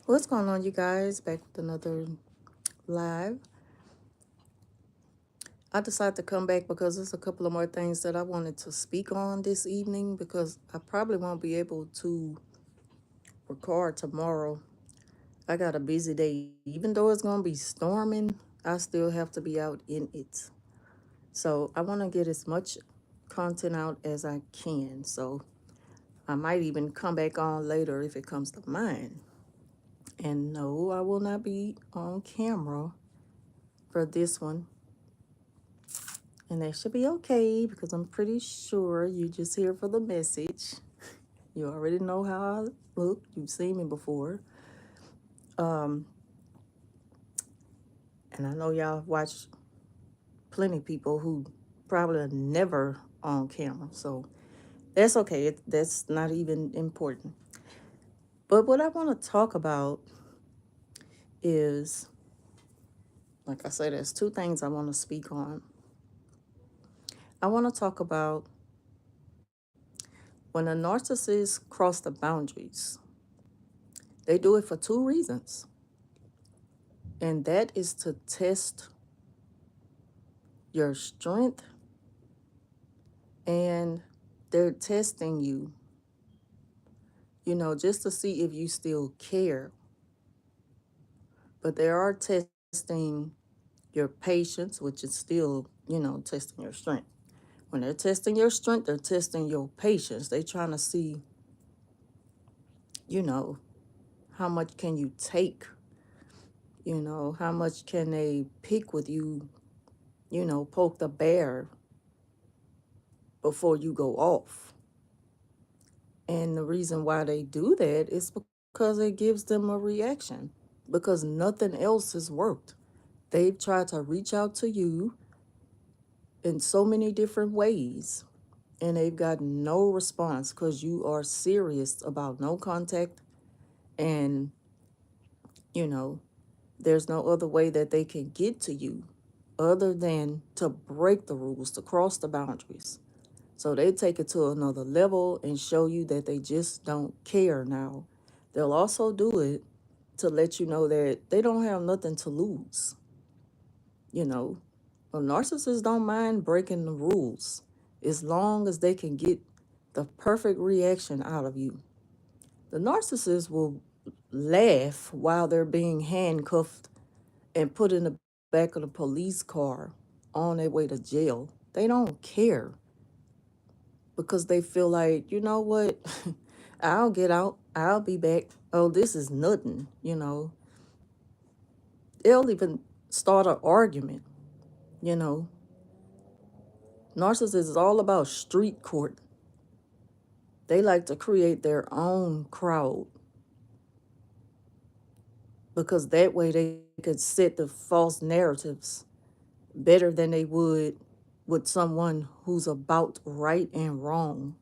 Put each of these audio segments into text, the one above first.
What's going on, you guys? Back with another live. I decided to come back because there's a couple of more things that I wanted to speak on this evening because I probably won't be able to record tomorrow. I got a busy day. Even though it's going to be storming, I still have to be out in it. So I want to get as much content out as I can. So I might even come back on later if it comes to mind. And no, I will not be on camera for this one. And that should be okay because I'm pretty sure you're just here for the message. You already know how I look. You've seen me before. Um, and I know y'all watch plenty of people who probably are never on camera. So that's okay. That's not even important. But what I want to talk about is, like I said, there's two things I want to speak on. I want to talk about when a narcissist cross the boundaries. They do it for two reasons. And that is to test your strength, and they're testing you, just to see if you still care. But they are testing your patience, which is still, testing your strength. When they're testing your strength, they're testing your patience. They're trying to see, you know, how much can you take? How much can they pick with you, poke the bear before you go off. And the reason why they do that is because it gives them a reaction, because nothing else has worked. They've tried to reach out to you in so many different ways, and they've got no response because you are serious about no contact. And, you know, there's no other way that they can get to you other than to break the rules, to cross the boundaries. So they take it to another level and show you that they just don't care now. They'll also do it to let you know that they don't have nothing to lose. You know, well, narcissists don't mind breaking the rules as long as they can get the perfect reaction out of you. The narcissist will laugh while they're being handcuffed and put in the back of the police car on their way to jail. They don't care because they feel like, you know what, I'll get out, I'll be back. Oh, this is nothing. They'll even start an argument, you know. Narcissists is all about street court. They like to create their own crowd because that way they could set the false narratives better than they would with someone who's about right and wrong,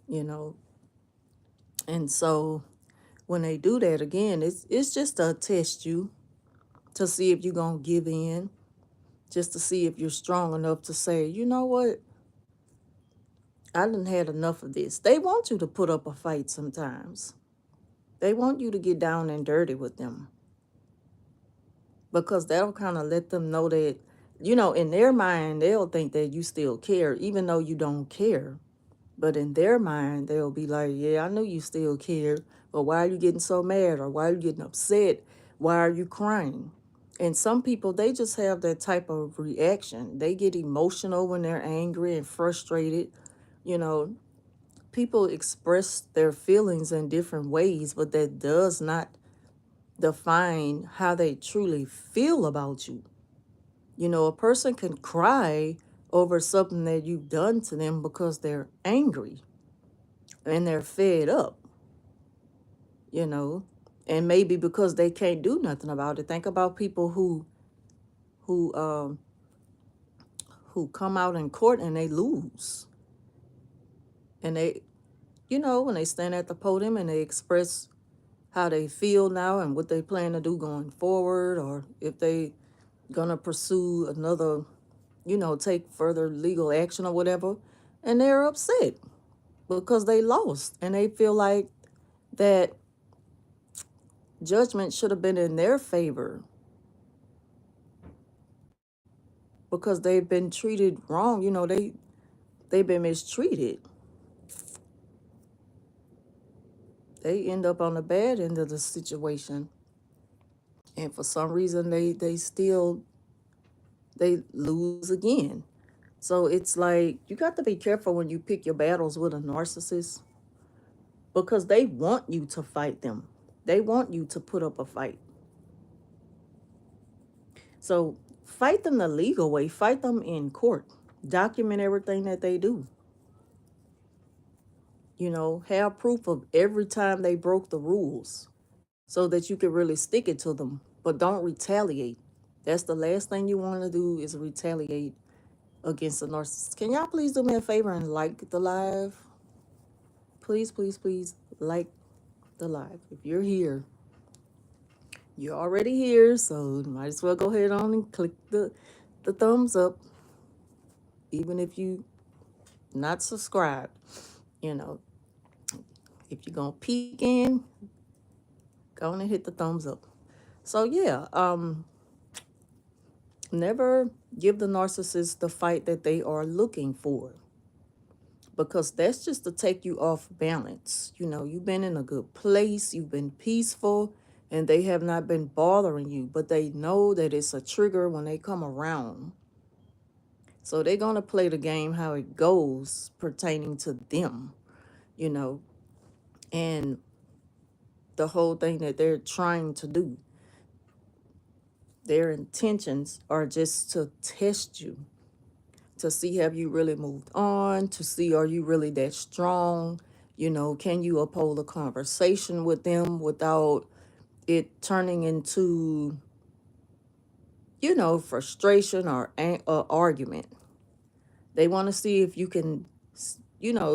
you know. And so when they do that again, it's just to test you, to see if you're going to give in, just to see if you're strong enough to say, you know what, I done had enough of this. They want you to put up a fight sometimes. They want you to get down and dirty with them because that'll kind of let them know that, in their mind, they'll think that you still care, even though you don't care. But in their mind, they'll be like, yeah, I know you still care, but why are you getting so mad? Or why are you getting upset? Why are you crying? And some people, they just have that type of reaction. They get emotional when they're angry and frustrated. You know, people express their feelings in different ways, but that does not define how they truly feel about you. A person can cry over something that you've done to them because they're angry and they're fed up, you know, and maybe because they can't do nothing about it. Think about people who um who come out in court and they lose, and they, when they stand at the podium and they express how they feel now and what they plan to do going forward, or if they gonna pursue another, take further legal action or whatever, and they're upset because they lost and they feel like that judgment should have been in their favor because they've been treated wrong. They've been mistreated. They end up on the bad end of the situation, and for some reason they lose again. So it's like you got to be careful when you pick your battles with a narcissist because they want you to fight them. They want you to put up a fight. So fight them the legal way, fight them in court. Document everything that they do. Have proof of every time they broke the rules so that you can really stick it to them. But don't retaliate. That's the last thing you want to do is retaliate against a narcissist. Can y'all please do me a favor and like the live? Please, please, please like the live. If you're here, you're already here, so might as well go ahead on and click the thumbs up, even if you not subscribed. You know, if you're gonna peek in, go on and hit the thumbs up. So yeah, never give the narcissist the fight that they are looking for, because that's just to take you off balance. You've been in a good place, you've been peaceful, and they have not been bothering you, but they know that it's a trigger when they come around. So they're going to play the game how it goes pertaining to them, you know, and the whole thing that they're trying to do. Their intentions are just to test you, to see have you really moved on, to see are you really that strong. Can you uphold a conversation with them without it turning into, frustration or argument. They want to see if you can,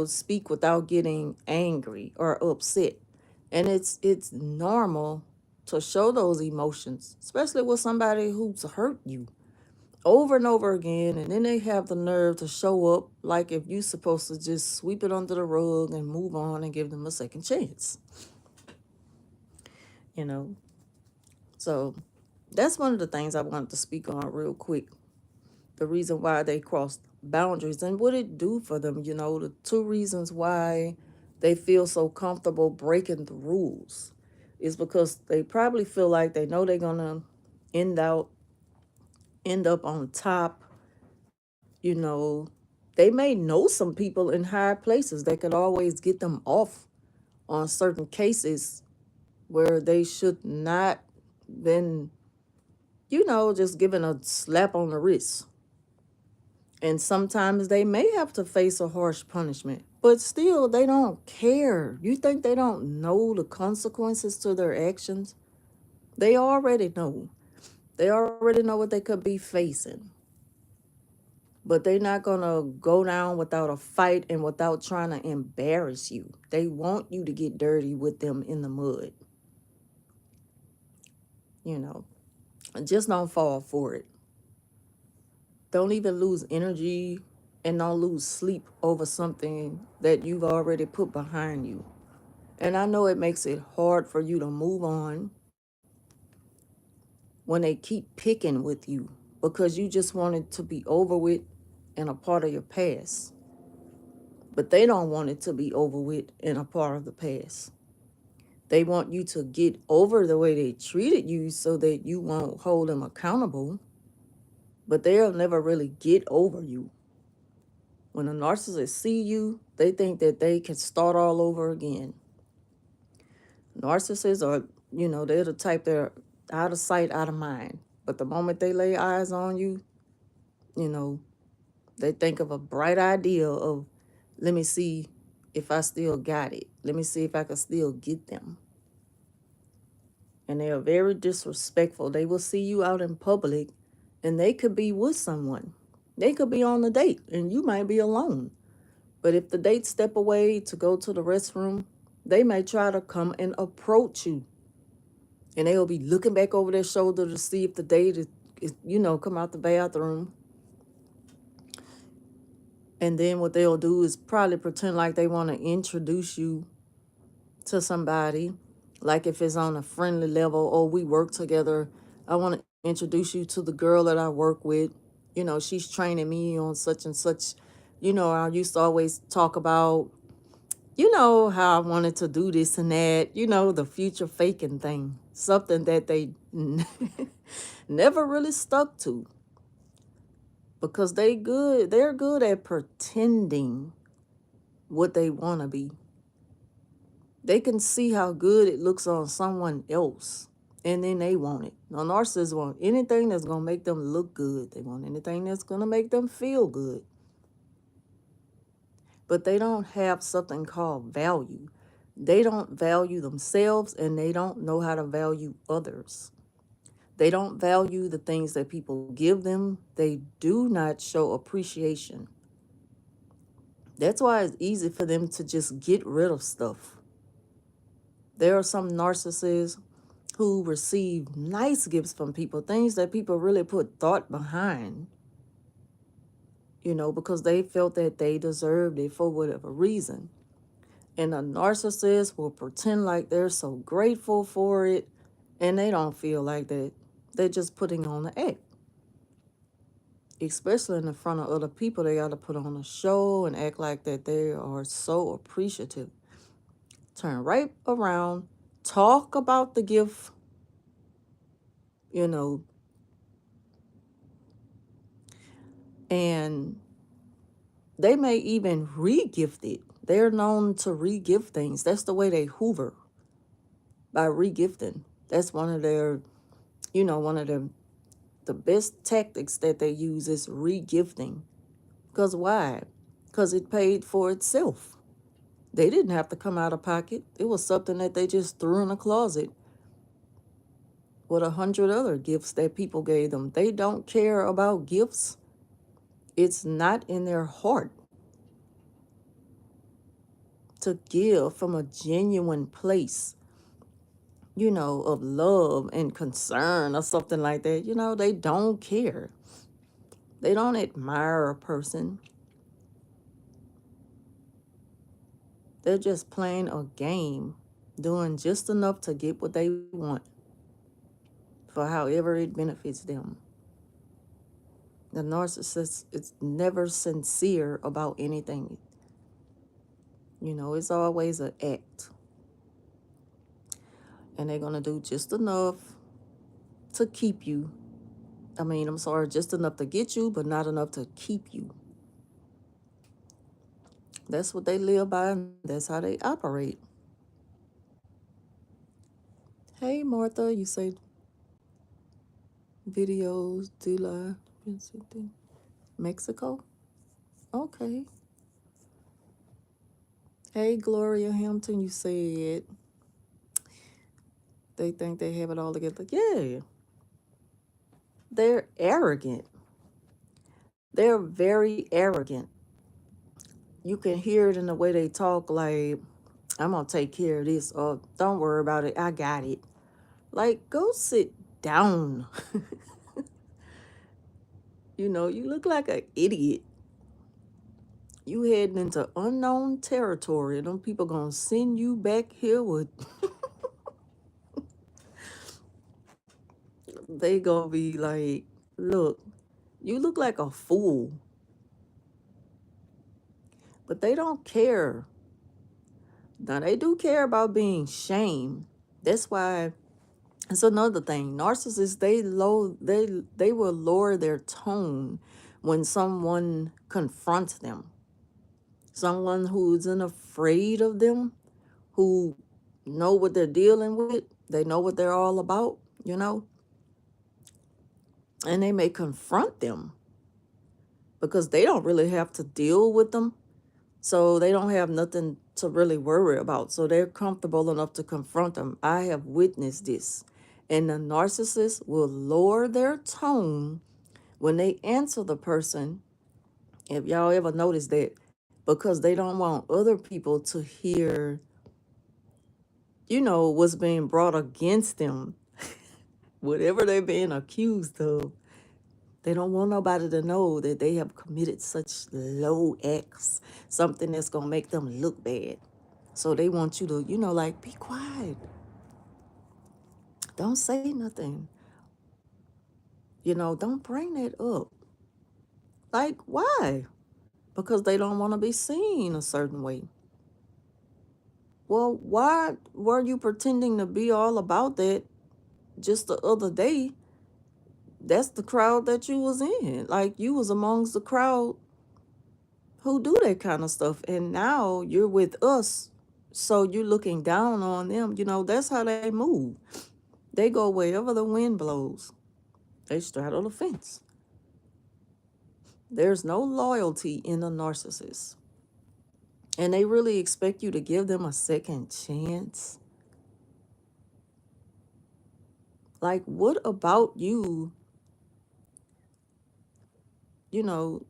speak without getting angry or upset. And it's normal to show those emotions, especially with somebody who's hurt you over and over again, and then they have the nerve to show up like if you're supposed to just sweep it under the rug and move on and give them a second chance. you know so that's one of the things I wanted to speak on real quick, the reason why they crossed boundaries and what it do for them. The two reasons why they feel so comfortable breaking the rules is because they probably feel like they know they're gonna end out end up on top. you know they may know some people in higher places that could always get them off on certain cases where they should not been, just given a slap on the wrist. And sometimes they may have to face a harsh punishment, but still they don't care. You think they don't know the consequences to their actions? They already know. They already know what they could be facing. But they're not going to go down without a fight and without trying to embarrass you. They want you to get dirty with them in the mud. You know, just don't fall for it. Don't even lose energy and don't lose sleep over something that you've already put behind you. And I know it makes it hard for you to move on when they keep picking with you because you just want it to be over with and a part of your past. But they don't want it to be over with and a part of the past. They want you to get over the way they treated you so that you won't hold them accountable. But they'll never really get over you. When a narcissist see you, they think that they can start all over again. Narcissists are, they're the type they're out of sight, out of mind. But the moment they lay eyes on you, you know, they think of a bright idea of, let me see if I still got it. Let me see if I can still get them. And they are very disrespectful. They will see you out in public and they could be with someone. They could be on a date and you might be alone. But if the date step away to go to the restroom, they may try to come and approach you. And they'll be looking back over their shoulder to see if the date is come out the bathroom. And then what they'll do is probably pretend like they want to introduce you to somebody. Like if it's on a friendly level or we work together, I want to introduce you to the girl that I work with. She's training me on such and such. I used to always talk about, how I wanted to do this and that, the future faking thing, something that they never really stuck to because they're good at pretending what they want to be. They can see how good it looks on someone else, and then they want it. Now, narcissists want anything that's going to make them look good. They want anything that's going to make them feel good. But they don't have something called value. They don't value themselves, and they don't know how to value others. They don't value the things that people give them. They do not show appreciation. That's why it's easy for them to just get rid of stuff. There are some narcissists who receive nice gifts from people, things that people really put thought behind, because they felt that they deserved it for whatever reason. And a narcissist will pretend like they're so grateful for it, and they don't feel like that. They're just putting on the act. Especially in the front of other people, they got to put on a show and act like that they are so appreciative. Turn right around, talk about the gift, you know, and they may even re-gift it. They're known to re-gift things. That's the way they hoover, by re-gifting. That's one of the best tactics that they use is re-gifting. Because why? Because it paid for itself. They didn't have to come out of pocket. It was something that they just threw in a closet with 100 other gifts that people gave them. They don't care about gifts. It's not in their heart to give from a genuine place, of love and concern or something like that. They don't care. They don't admire a person. They're just playing a game, doing just enough to get what they want for however it benefits them. The narcissist is never sincere about anything. It's always an act. And they're going to do just enough to keep you. I'm sorry, just enough to get you, but not enough to keep you. That's what they live by, and that's how they operate. Hey, Martha, you say videos, Dila, Mexico? Okay. Hey, Gloria Hampton, you said they think they have it all together. Yeah. They're arrogant. They're very arrogant. You can hear it in the way they talk, like, I'm going to take care of this, or don't worry about it, I got it. Like, go sit down. You look like an idiot. You heading into unknown territory. Them people gonna send you back here with they gonna be like, look, you look like a fool. But they don't care. Now they do care about being shamed. That's why it's another thing. Narcissists, they will lower their tone when someone confronts them. Someone who isn't afraid of them, who know what they're dealing with, they know what they're all about, and they may confront them because they don't really have to deal with them. So they don't have nothing to really worry about. So they're comfortable enough to confront them. I have witnessed this. And the narcissist will lower their tone when they answer the person, if y'all ever noticed that, because they don't want other people to hear, what's being brought against them, whatever they're being accused of. They don't want nobody to know that they have committed such low acts, something that's going to make them look bad. So they want you to, like, be quiet. Don't say nothing. Don't bring that up. Like, why? Because they don't want to be seen a certain way. Well, why were you pretending to be all about that just the other day? That's the crowd that you was in. Like, you was amongst the crowd who do that kind of stuff. And now you're with us. So you're looking down on them. That's how they move. They go wherever the wind blows. They straddle the fence. There's no loyalty in a narcissist. And they really expect you to give them a second chance. Like, what about you, you know,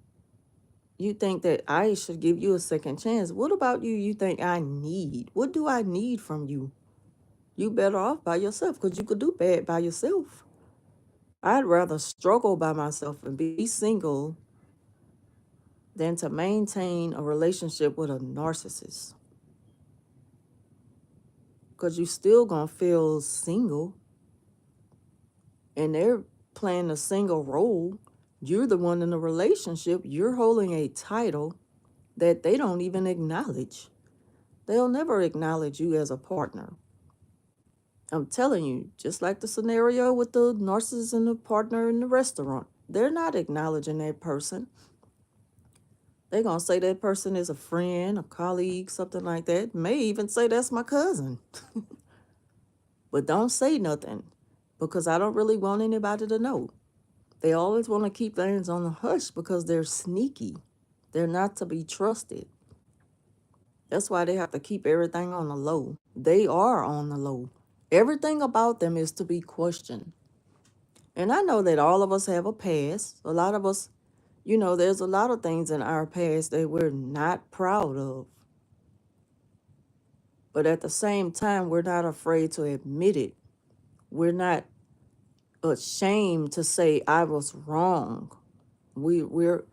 you think that I should give you a second chance? What about you think I need? What do I need from you? You better off by yourself because you could do bad by yourself. I'd rather struggle by myself and be single than to maintain a relationship with a narcissist. Because you still gonna feel single and they're playing a single role. You're the one in the relationship. You're holding a title that they don't even acknowledge. They'll never acknowledge you as a partner. I'm telling you, just like the scenario with the narcissist and the partner in the restaurant, they're not acknowledging that person. They're going to say that person is a friend, a colleague, something like that. May even say that's my cousin. But don't say nothing because I don't really want anybody to know. They always want to keep things on the hush because they're sneaky. They're not to be trusted. That's why they have to keep everything on the low. They are on the low. Everything about them is to be questioned. And I know that all of us have a past. A lot of us, there's a lot of things in our past that we're not proud of. But at the same time, we're not afraid to admit it. We're not ashamed to say I was wrong. We're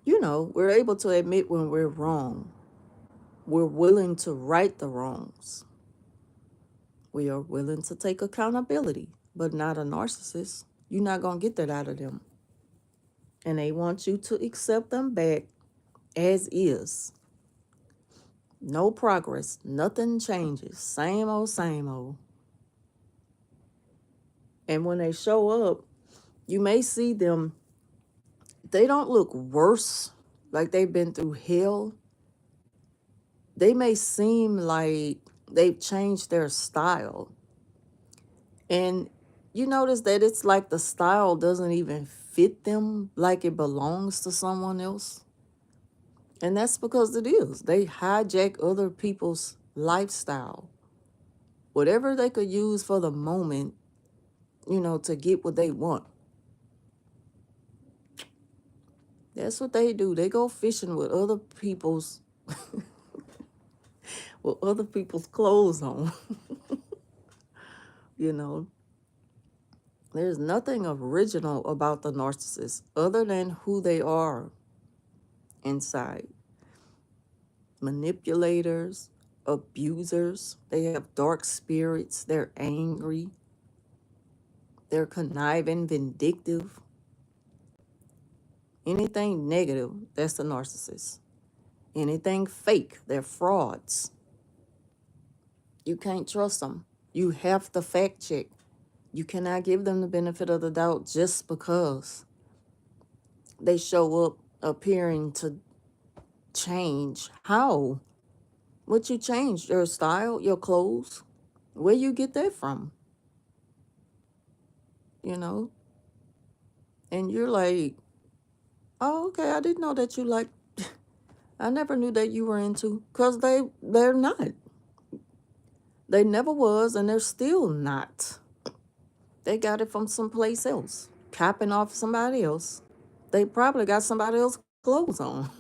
we're able to admit when we're wrong. We're willing to right the wrongs. We are willing to take accountability, but not a narcissist. You're not going to get that out of them. And they want you to accept them back as is. No progress. Nothing changes. Same old, same old. And when they show up, you may see them, they don't look worse, like they've been through hell. They may seem like they've changed their style. And you notice that it's like the style doesn't even fit them like it belongs to someone else. And that's because it is. They hijack other people's lifestyle. Whatever they could use for the moment, to get what they want. That's what they do. They go fishing with other people's clothes on. you know. There's nothing original about the narcissist other than who they are inside. Manipulators, abusers, they have dark spirits, they're angry, they're conniving, vindictive. Anything negative, that's the narcissist. Anything fake, they're frauds. You can't trust them. You have to fact check. You cannot give them the benefit of the doubt just because they show up appearing to change. How? What you changed? Your style, your clothes? Where you get that from? You know? And you're like, oh, okay, I didn't know that you like, I never knew that you were into, because they're not. They never was, and they're still not. They got it from someplace else, copying off somebody else. They probably got somebody else's clothes on.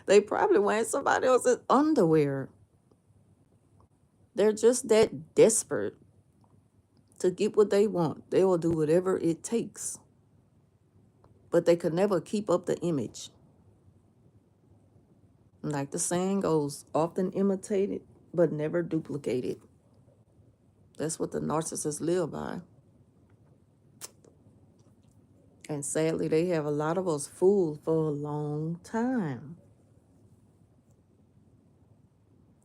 They probably wearing somebody else's underwear. They're just that desperate to get what they want. They will do whatever it takes. But they could never keep up the image. Like the saying goes, often imitated, but never duplicated. That's what the narcissists live by. And sadly, they have a lot of us fooled for a long time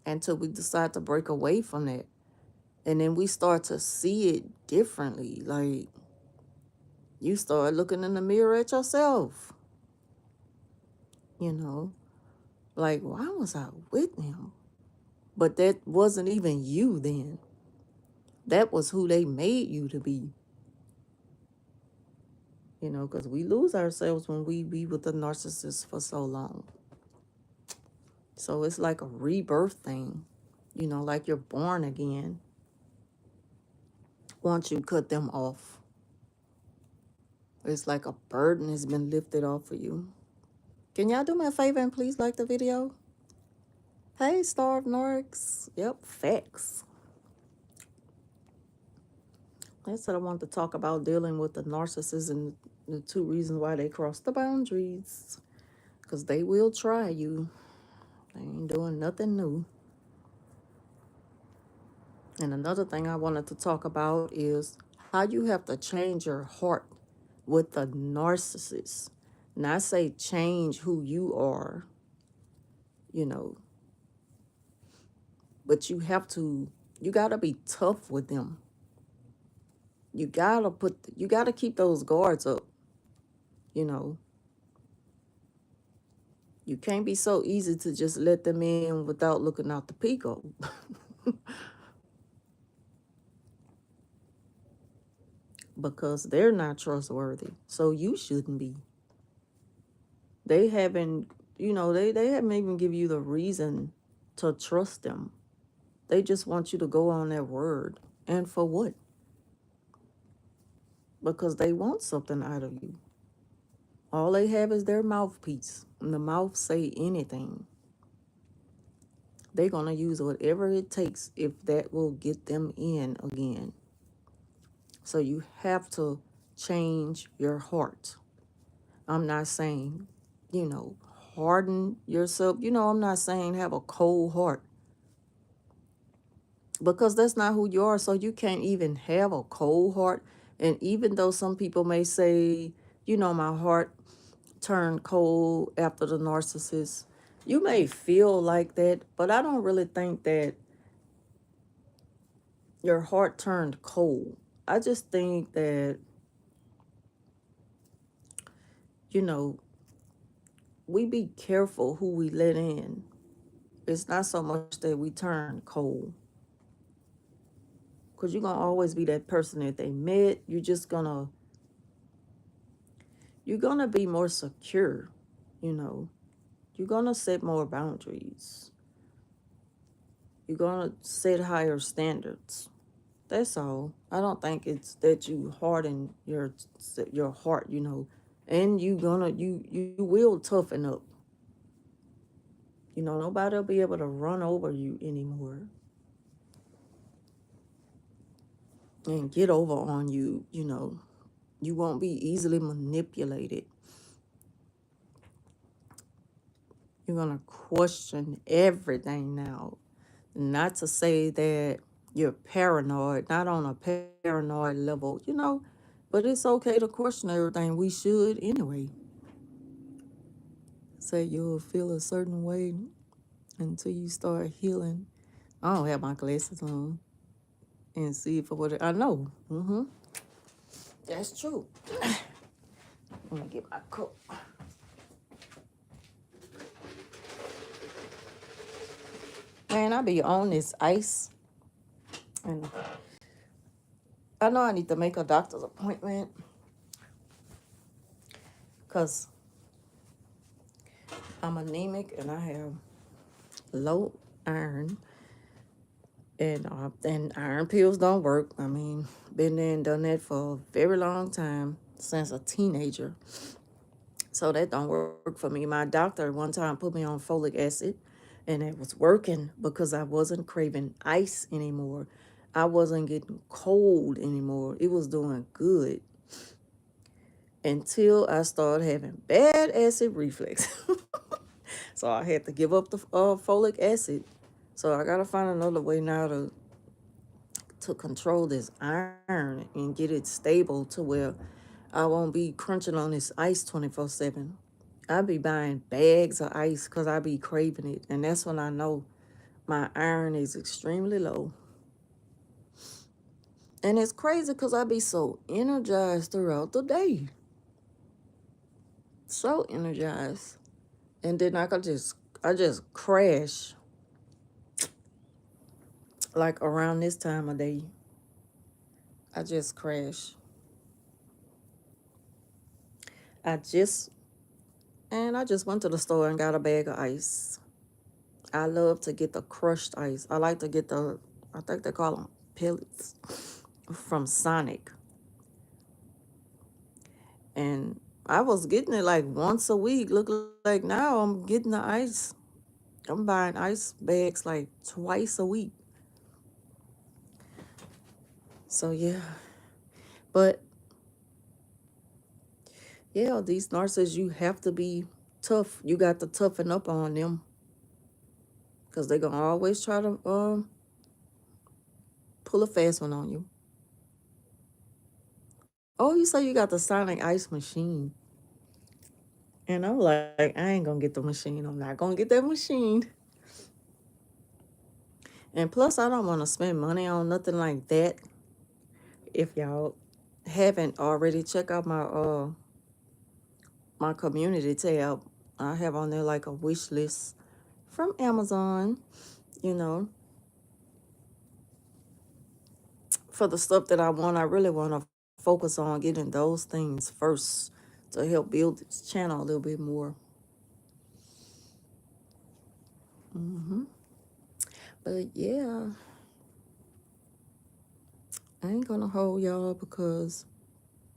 until we decide to break away from that. And then we start to see it differently. Like, you start looking in the mirror at yourself, you know, like, why was I with him? But that wasn't even you then. That was who they made you to be, because we lose ourselves when we be with the narcissist for so long. So it's like a rebirth thing, like you're born again once you cut them off. It's like a burden has been lifted off of you. Can y'all do me a favor and please like the video? Hey, Starved Narcs. Yep, facts. That's what I want to talk about, dealing with the narcissists and the two reasons why they cross the boundaries. Because they will try you. They ain't doing nothing new. And another thing I wanted to talk about is how you have to change your heart with the narcissist. Not say change who you are, you know, but you gotta be tough with them. You gotta keep those guards up, you know. You can't be so easy to just let them in without looking out the peacock. Because they're not trustworthy. So you shouldn't be. They haven't, they haven't even give you the reason to trust them. They just want you to go on their word. And for what? Because they want something out of you. All they have is their mouthpiece. And the mouth say anything. They're going to use whatever it takes if that will get them in again. So you have to change your heart. I'm not saying, harden yourself. I'm not saying have a cold heart. Because that's not who you are. So you can't even have a cold heart. And even though some people may say, my heart turned cold after the narcissist, you may feel like that, but I don't really think that your heart turned cold. I just think that, we be careful who we let in. It's not so much that we turn cold. Because you're going to always be that person that they met. You're going to be more secure, You're going to set more boundaries. You're going to set higher standards. That's all. I don't think it's that you harden your heart, and you will toughen up. Nobody will be able to run over you anymore and get over on you, You won't be easily manipulated. You're going to question everything now. Not to say that you're paranoid, not on a paranoid level, but it's okay to question everything. We should anyway. Say you'll feel a certain way until you start healing. I don't have my glasses on and see for what I know. That's true. Let me get my coat. Man, I be on this ice, and I know I need to make a doctor's appointment because I'm anemic and I have low iron, and iron pills don't work. I mean, been there and done that for a very long time, since a teenager. So that don't work for me. My doctor one time put me on folic acid, and it was working because I wasn't craving ice anymore. I wasn't getting cold anymore. It was doing good until I started having bad acid reflux. So I had to give up the folic acid. So I gotta find another way now to to control this iron and get it stable to where I won't be crunching on this ice 24/7. I be buying bags of ice because I be craving it. And that's when I know my iron is extremely low. And it's crazy because I be so energized throughout the day. So energized. And then I just crash like around this time of day. I just crash. I just I just went to the store and got a bag of ice. I love to get the crushed ice. I like to get I think they call them pellets from Sonic. And I was getting it like once a week. Look like now I'm getting the ice. I'm buying ice bags like twice a week. So yeah. But yeah, these nurses, you have to be tough. You got to toughen up on them because they're going to always try to pull a fast one on you. Oh, you say you got the Sonic Ice machine. And I'm like, I ain't going to get the machine. I'm not going to get that machine. And plus, I don't want to spend money on nothing like that. If y'all haven't already, check out my community tab. I have on there like a wish list from Amazon, you know, for the stuff that I want. I really want to focus on getting those things first to help build this channel a little bit more. hmm But yeah, I ain't gonna hold y'all because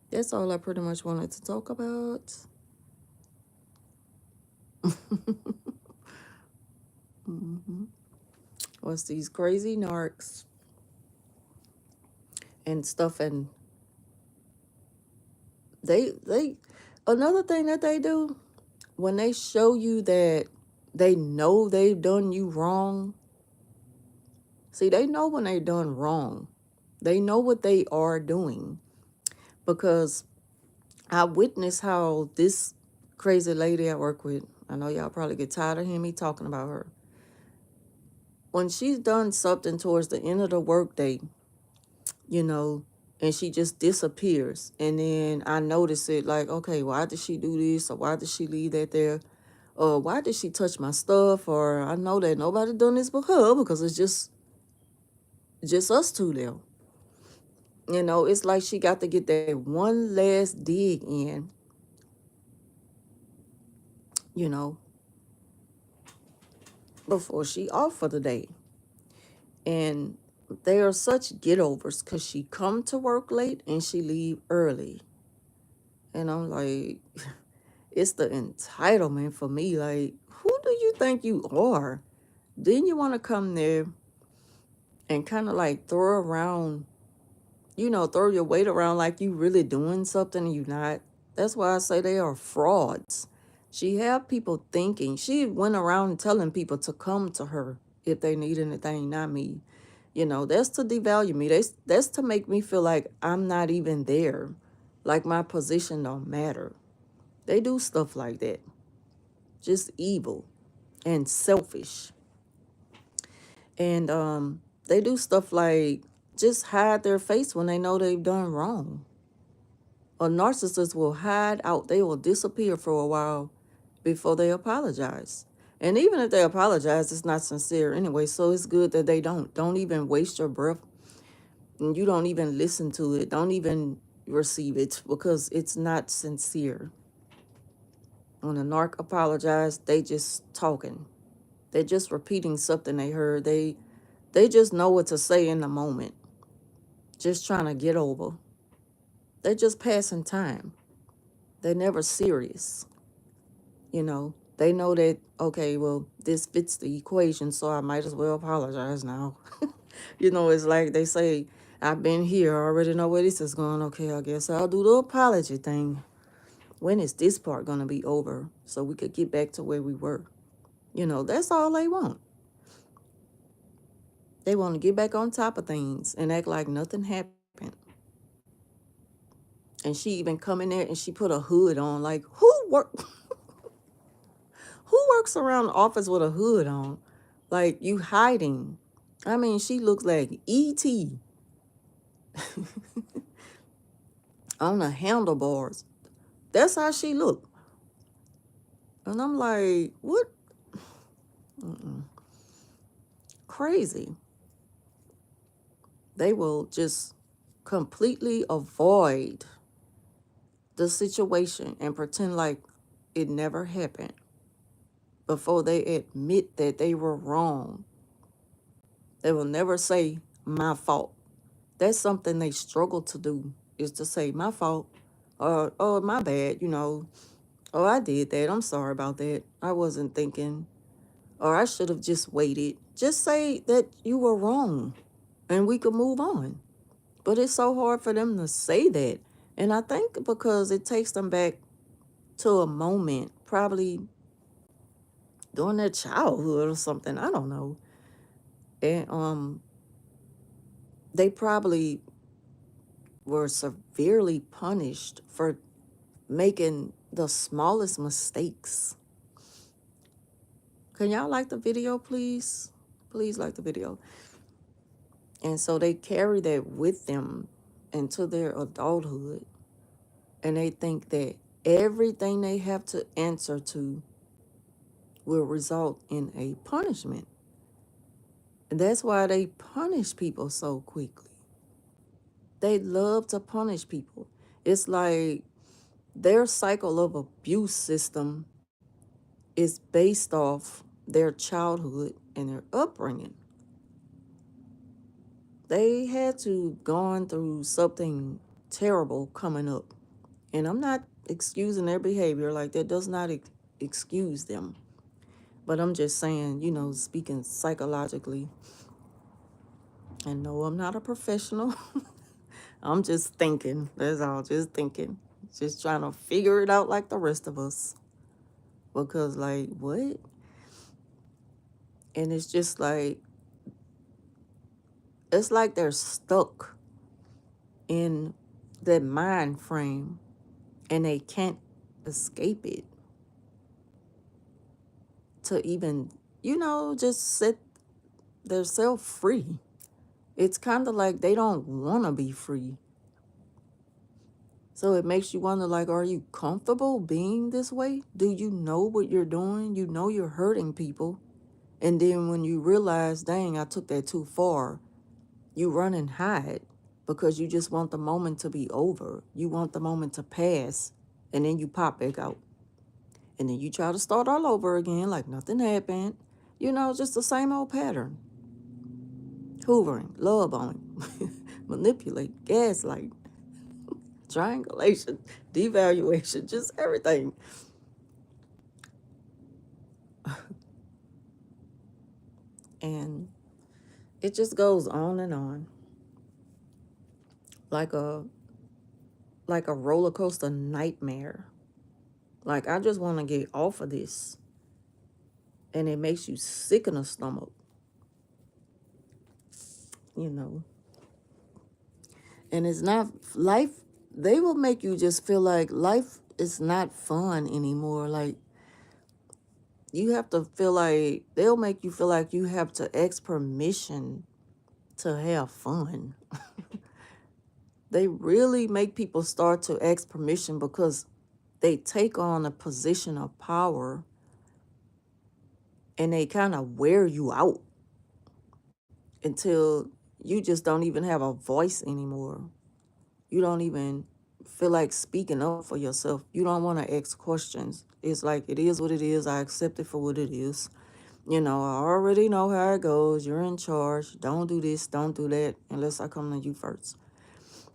that's all I pretty much wanted to talk about. hmm Was these crazy narcs and stuff, and they another thing that they do when they show you that they know they've done you wrong. See, they know when they done wrong. They know what they are doing because I witnessed how this crazy lady I work with, I know y'all probably get tired of hearing me talking about her. When she's done something towards the end of the workday, you know, and she just disappears. And then I notice it like, okay, why did she do this? Or why did she leave that there? Or why did she touch my stuff? Or I know that nobody done this but her because it's just us two there. You know, it's like she got to get that one last dig in, you know, before she off for the day. And they are such get-overs because she come to work late and she leave early. And I'm like, it's the entitlement for me. Like, who do you think you are? Then you want to come there and kind of like throw around, throw your weight around like you really doing something and you not. That's why I say they are frauds. She have people thinking. She went around telling people to come to her if they need anything, not me. That's to devalue me. That's to make me feel like I'm not even there. Like my position don't matter. They do stuff like that. Just evil and selfish. And they do stuff like just hide their face when they know they've done wrong. A narcissist will hide out. They will disappear for a while before they apologize. And even if they apologize, it's not sincere anyway. So it's good that they don't. Don't even waste your breath. And you don't even listen to it. Don't even receive it because it's not sincere. When a narc apologizes, they just talking. They're just repeating something they heard. They just know what to say in the moment. Just trying to get over. They're just passing time. They're never serious. They know that, okay, well, this fits the equation, so I might as well apologize now. It's like they say, I've been here, I already know where this is going. Okay, I guess I'll do the apology thing. When is this part going to be over so we could get back to where we were? That's all they want. They want to get back on top of things and act like nothing happened. And she even come in there and she put a hood on. Like, who works around the office with a hood on? Like, you hiding. I mean, she looks like E.T. on the handlebars. That's how she looked. And I'm like, what? Mm-mm. Crazy. They will just completely avoid the situation and pretend like it never happened before they admit that they were wrong. They will never say, my fault. That's something they struggle to do, is to say, my fault, or, oh, my bad, oh, I did that. I'm sorry about that. I wasn't thinking, or I should have just waited. Just say that you were wrong and we could move on. But it's so hard for them to say that. And I think because it takes them back to a moment, probably during their childhood or something. I don't know. And they probably were severely punished for making the smallest mistakes. Can y'all like the video, please? Please like the video. And so they carry that with them into their adulthood. And they think that everything they have to answer to will result in a punishment. And that's why they punish people so quickly. They love to punish people. It's like their cycle of abuse system is based off their childhood and their upbringing. They had to gone through something terrible coming up. And I'm not excusing their behavior, like that does not excuse them. But I'm just saying, speaking psychologically, and no, I'm not a professional. I'm just thinking. That's all, just thinking. Just trying to figure it out like the rest of us. Because, like, what? And it's just like, it's like they're stuck in that mind frame and they can't escape it to even, just set themselves free. It's kind of like they don't want to be free. So it makes you wonder, like, are you comfortable being this way? Do you know what you're doing? You know you're hurting people. And then when you realize, dang, I took that too far, you run and hide because you just want the moment to be over. You want the moment to pass. And then you pop back out. And then you try to start all over again like nothing happened. Just the same old pattern. Hoovering, love bombing, manipulate, gaslight, triangulation, devaluation, just everything. And it just goes on and on. Like a roller coaster nightmare. Like, I just want to get off of this. And it makes you sick in the stomach. you know. And it's not life, they will make you just feel like life is not fun anymore. Like, you have to feel like, they'll make you feel like you have to ask permission to have fun. They really make people start to ask permission because they take on a position of power and they kind of wear you out until you just don't even have a voice anymore. You don't even feel like speaking up for yourself. You don't want to ask questions. It's like, it is what it is. I accept it for what it is. I already know how it goes. You're in charge. Don't do this, don't do that, unless I come to you first.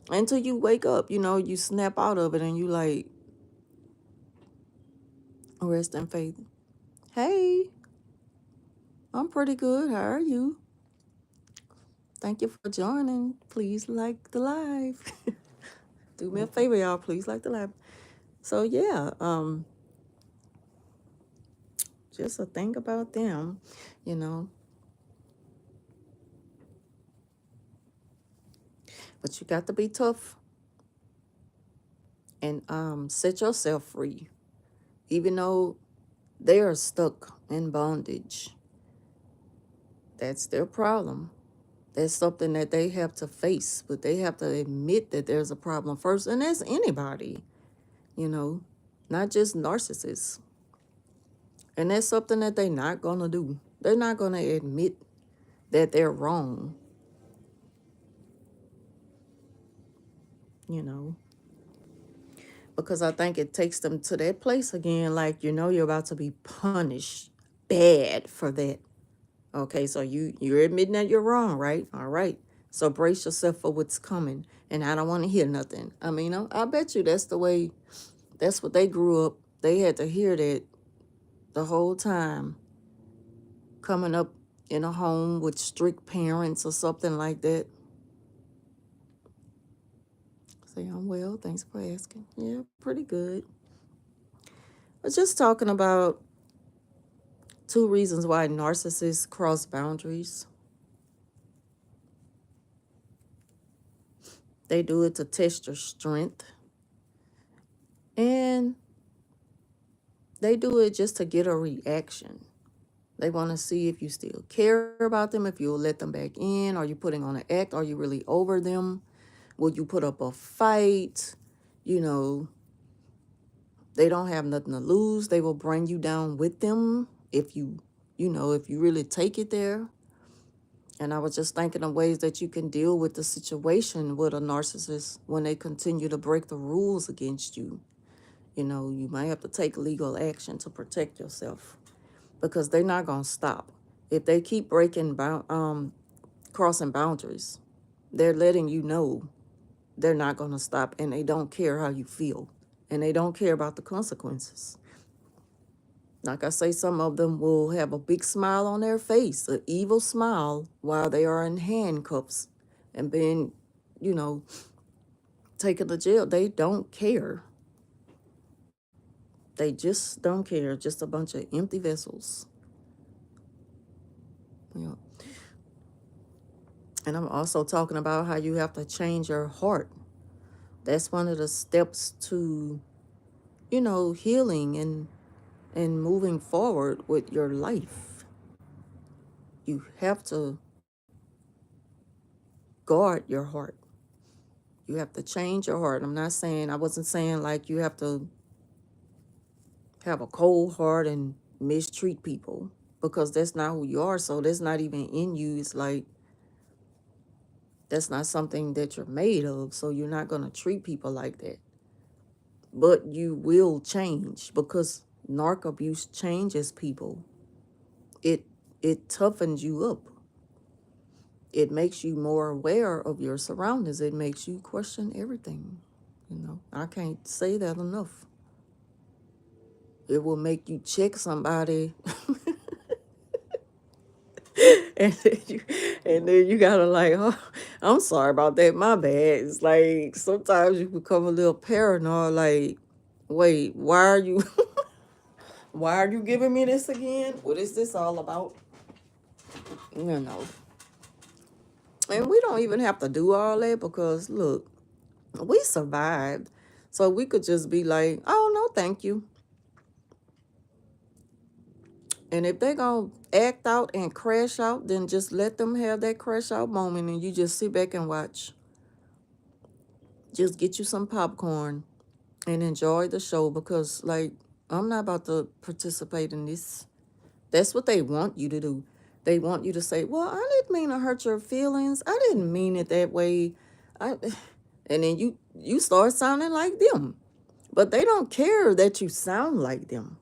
Until you wake up, you snap out of it and you like, rest in faith. Hey, I'm pretty good. How are you? Thank you for joining. Please like the live. Do me a favor, y'all. Please like the live. So yeah, just a thing about them, you know. But you got to be tough and set yourself free. Even though they are stuck in bondage, that's their problem. That's something that they have to face, but they have to admit that there's a problem first. And that's anybody, you know, not just narcissists. And that's something that they're not going to do. They're not going to admit that they're wrong, you know, because I think it takes them to that place again, like, you're about to be punished bad for that. Okay, so you're admitting that you're wrong, right? All right. So brace yourself for what's coming. And I don't want to hear nothing. I mean, I bet you that's what they grew up. They had to hear that the whole time, coming up in a home with strict parents or something like that. Say, I'm well, thanks for asking. Yeah, pretty good. But just talking about two reasons why narcissists cross boundaries. They do it to test your strength, and they do it just to get a reaction. They want to see if you still care about them, if you'll let them back in. Are you putting on an act? Are you really over them? Will you put up a fight? You know, they don't have nothing to lose. They will bring you down with them if you really take it there. And I was just thinking of ways that you can deal with the situation with a narcissist when they continue to break the rules against you. You might have to take legal action to protect yourself because they're not going to stop. If they keep crossing boundaries, they're letting you know they're not going to stop, and they don't care how you feel, and they don't care about the consequences. Like I say, some of them will have a big smile on their face, an evil smile, while they are in handcuffs and being, you know, taken to jail. They don't care. They just don't care. Just a bunch of empty vessels. Yeah. And I'm also talking about how you have to change your heart. That's one of the steps to, healing and moving forward with your life. You have to guard your heart. You have to change your heart. I wasn't saying like you have to have a cold heart and mistreat people, because that's not who you are. So that's not even in you. It's like that's not something that you're made of. So you're not going to treat people like that. But you will change, because narc abuse changes people. It it toughens you up. It makes you more aware of your surroundings. It makes you question everything. I can't say that enough. It will make you check somebody and then you gotta like, oh, I'm sorry about that, my bad. It's like sometimes you become a little paranoid, like, wait, why are you giving me this again? What is this all about? You know. And we don't even have to do all that, because look, we survived. So we could just be like, oh no, thank you. And if they're going to act out and crash out, then just let them have that crash out moment, and you just sit back and watch. Just get you some popcorn and enjoy the show, because, like, I'm not about to participate in this. That's what they want you to do. They want you to say, well, I didn't mean to hurt your feelings. I didn't mean it that way. I, and then you start sounding like them. But they don't care that you sound like them.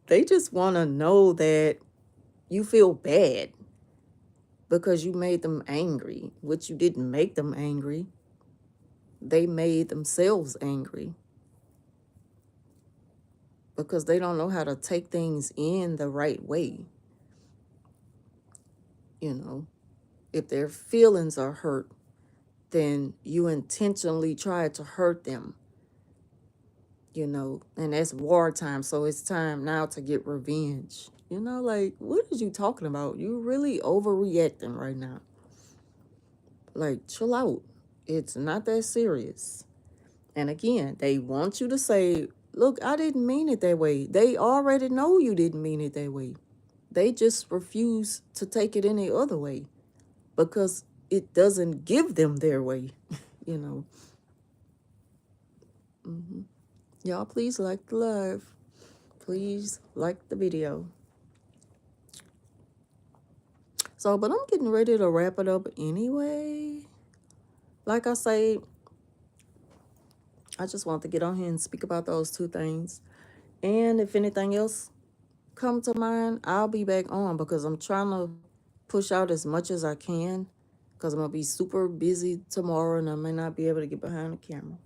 They just want to know that you feel bad because you made them angry, which you didn't make them angry. They made themselves angry because they don't know how to take things in the right way. You know, if their feelings are hurt, then you intentionally try to hurt them, and that's wartime. So it's time now to get revenge. Like, what are you talking about? You're really overreacting right now. Like, chill out. It's not that serious. And again, they want you to say, look, I didn't mean it that way. They already know you didn't mean it that way. They just refuse to take it any other way because it doesn't give them their way, you know. hmm Y'all, please like the live. Please like the video. So, but I'm getting ready to wrap it up anyway. Like I say, I just want to get on here and speak about those two things. And if anything else come to mind, I'll be back on because I'm trying to push out as much as I can because I'm going to be super busy tomorrow and I may not be able to get behind the camera.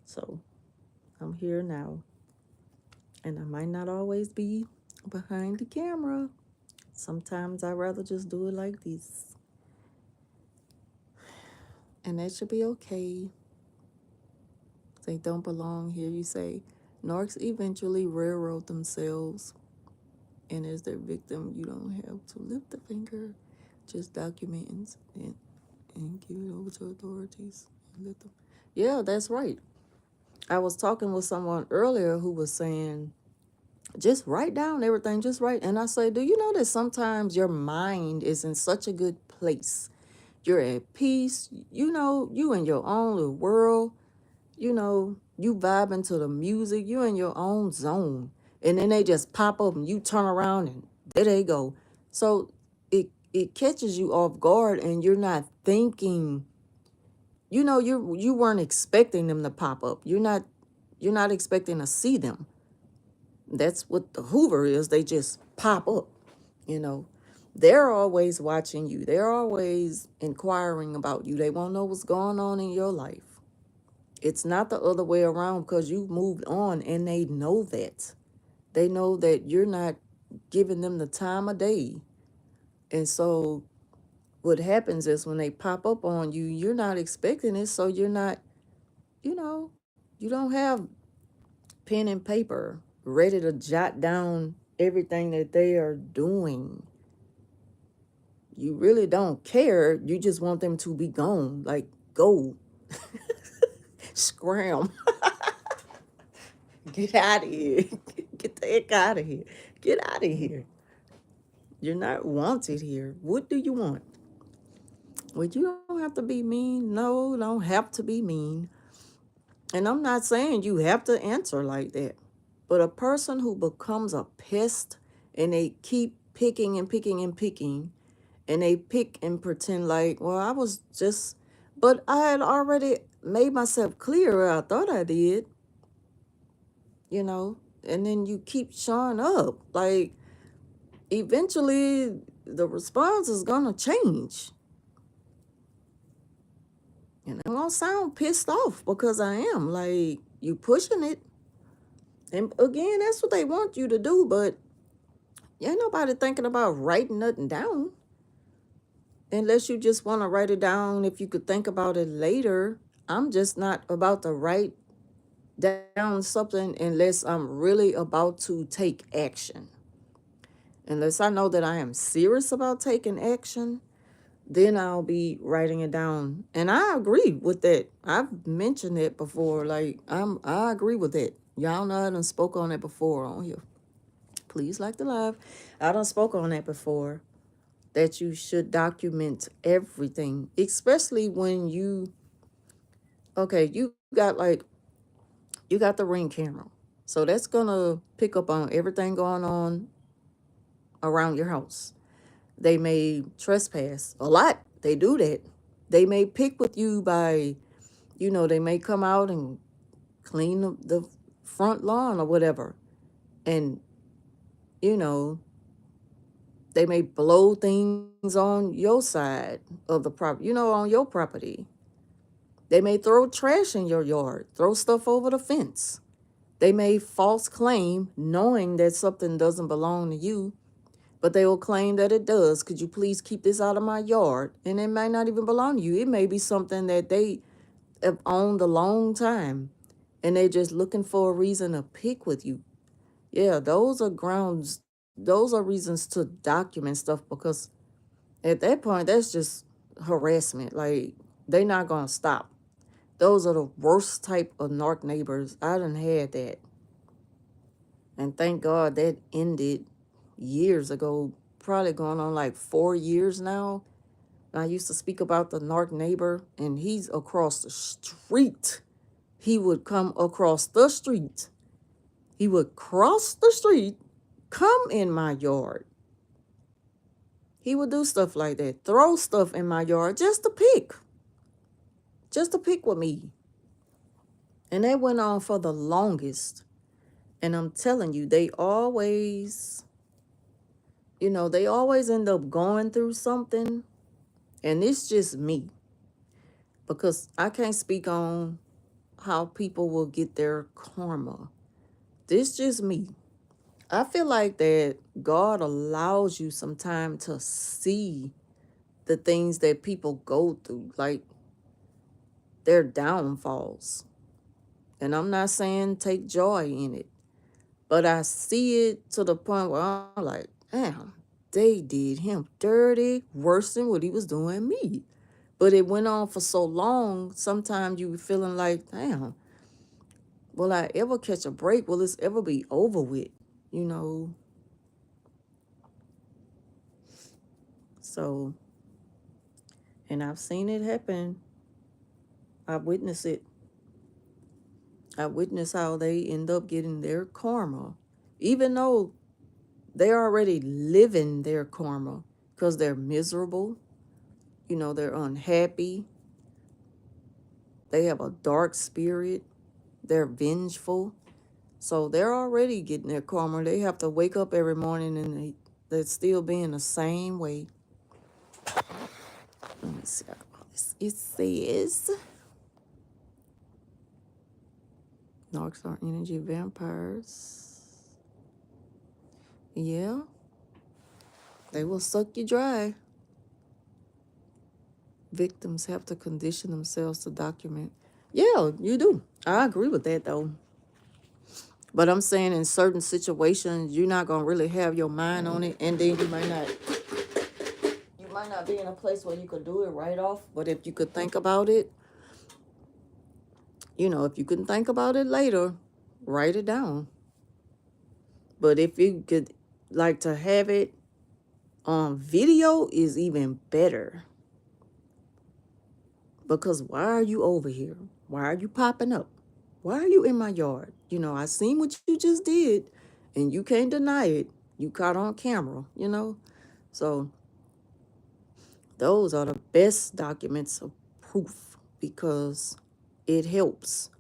So I'm here now. And I might not always be behind the camera. Sometimes I'd rather just do it like this. And that should be okay. They don't belong here. You say, narcs eventually railroad themselves. And as their victim, you don't have to lift a finger. Just document and give it over to authorities. And let them. Yeah, that's right. I was talking with someone earlier who was saying, just write down everything, just write. And I say, do you know that sometimes your mind is in such a good place? You're at peace. You know, you in your own little world. You know, you vibing to the music. You in your own zone. And then they just pop up and you turn around and there they go. So it catches you off guard and you're not thinking, you know, you weren't expecting them to pop up. You're not expecting to see them. That's what the Hoover is. They just pop up, you know. They're always watching you. They're always inquiring about you. They want to know what's going on in your life. It's not the other way around because you've moved on and they know that. They know that you're not giving them the time of day. And so what happens is when they pop up on you, you're not expecting it. So you're not, you know, you don't have pen and paper ready to jot down everything that they are doing. You really don't care. You just want them to be gone. Like, go. Scram. Get out of here. Get the heck out of here. Get out of here. You're not wanted here. What do you want? Well, you don't have to be mean. No, don't have to be mean. And I'm not saying you have to answer like that. But a person who becomes a pest and they keep picking and picking and picking, and they pick and pretend like, well, I was just, but I had already made myself clear. I thought I did, you know, and then you keep showing up. Like, eventually, the response is going to change. And I'm going to sound pissed off because I am. Like, you pushing it. And again, that's what they want you to do, but ain't nobody thinking about writing nothing down. Unless you just want to write it down if you could think about it later. I'm just not about to write down something unless I'm really about to take action. Unless I know that I am serious about taking action, then I'll be writing it down. And I agree with that. I've mentioned it before. Like, I agree with that. Y'all know I done spoke on it before on here. Please like the live. I done spoke on that before. That you should document everything. Especially when you got the Ring camera. So that's gonna pick up on everything going on around your house. They may trespass a lot. They do that. They may pick with you by, they may come out and clean the front lawn or whatever. And, you know, they may blow things on your side of the property, on your property. They may throw trash in your yard, throw stuff over the fence. They may false claim knowing that something doesn't belong to you, but they will claim that it does. Could you please keep this out of my yard? And it may not even belong to you. It may be something that they have owned a long time and they're just looking for a reason to pick with you. Yeah, those are reasons to document stuff because at that point, that's just harassment. Like, they not gonna stop. Those are the worst type of narc neighbors. I done had that. And thank God that ended years ago, probably going on like 4 years now. I used to speak about the narc neighbor, and he's across the street. He would come across the street. He would cross the street, come in my yard. He would do stuff like that, throw stuff in my yard just to pick with me. And that went on for the longest. And I'm telling you, they always end up going through something. And it's just me, because I can't speak on how people will get their karma. This just me. I feel like that God allows you some time to see the things that people go through, like their downfalls. And I'm not saying take joy in it, but I see it to the point where I'm like, damn, they did him dirty, worse than what he was doing me. But it went on for so long, sometimes you be feeling like, damn, will I ever catch a break? Will this ever be over with? You know? So, and I've seen it happen. I witnessed it. I witnessed how they end up getting their karma, even though they're already living their karma, because they're miserable. They're unhappy. They have a dark spirit. They're vengeful. So they're already getting their karma. They have to wake up every morning and they're still being the same way. Let me see. It says narcs are energy vampires. Yeah, they will suck you dry. Victims have to condition themselves to document. Yeah, you do. I agree with that though. But I'm saying in certain situations, you're not gonna really have your mind on it, and then you might not be in a place where you could do it right off. But if you could think about it, if you can think about it later, write it down. But if you could, like, to have it on video is even better. Because why are you over here? Why are you popping up? Why are you in my yard? I seen what you just did, and you can't deny it. You caught on camera. So those are the best documents of proof, because it helps.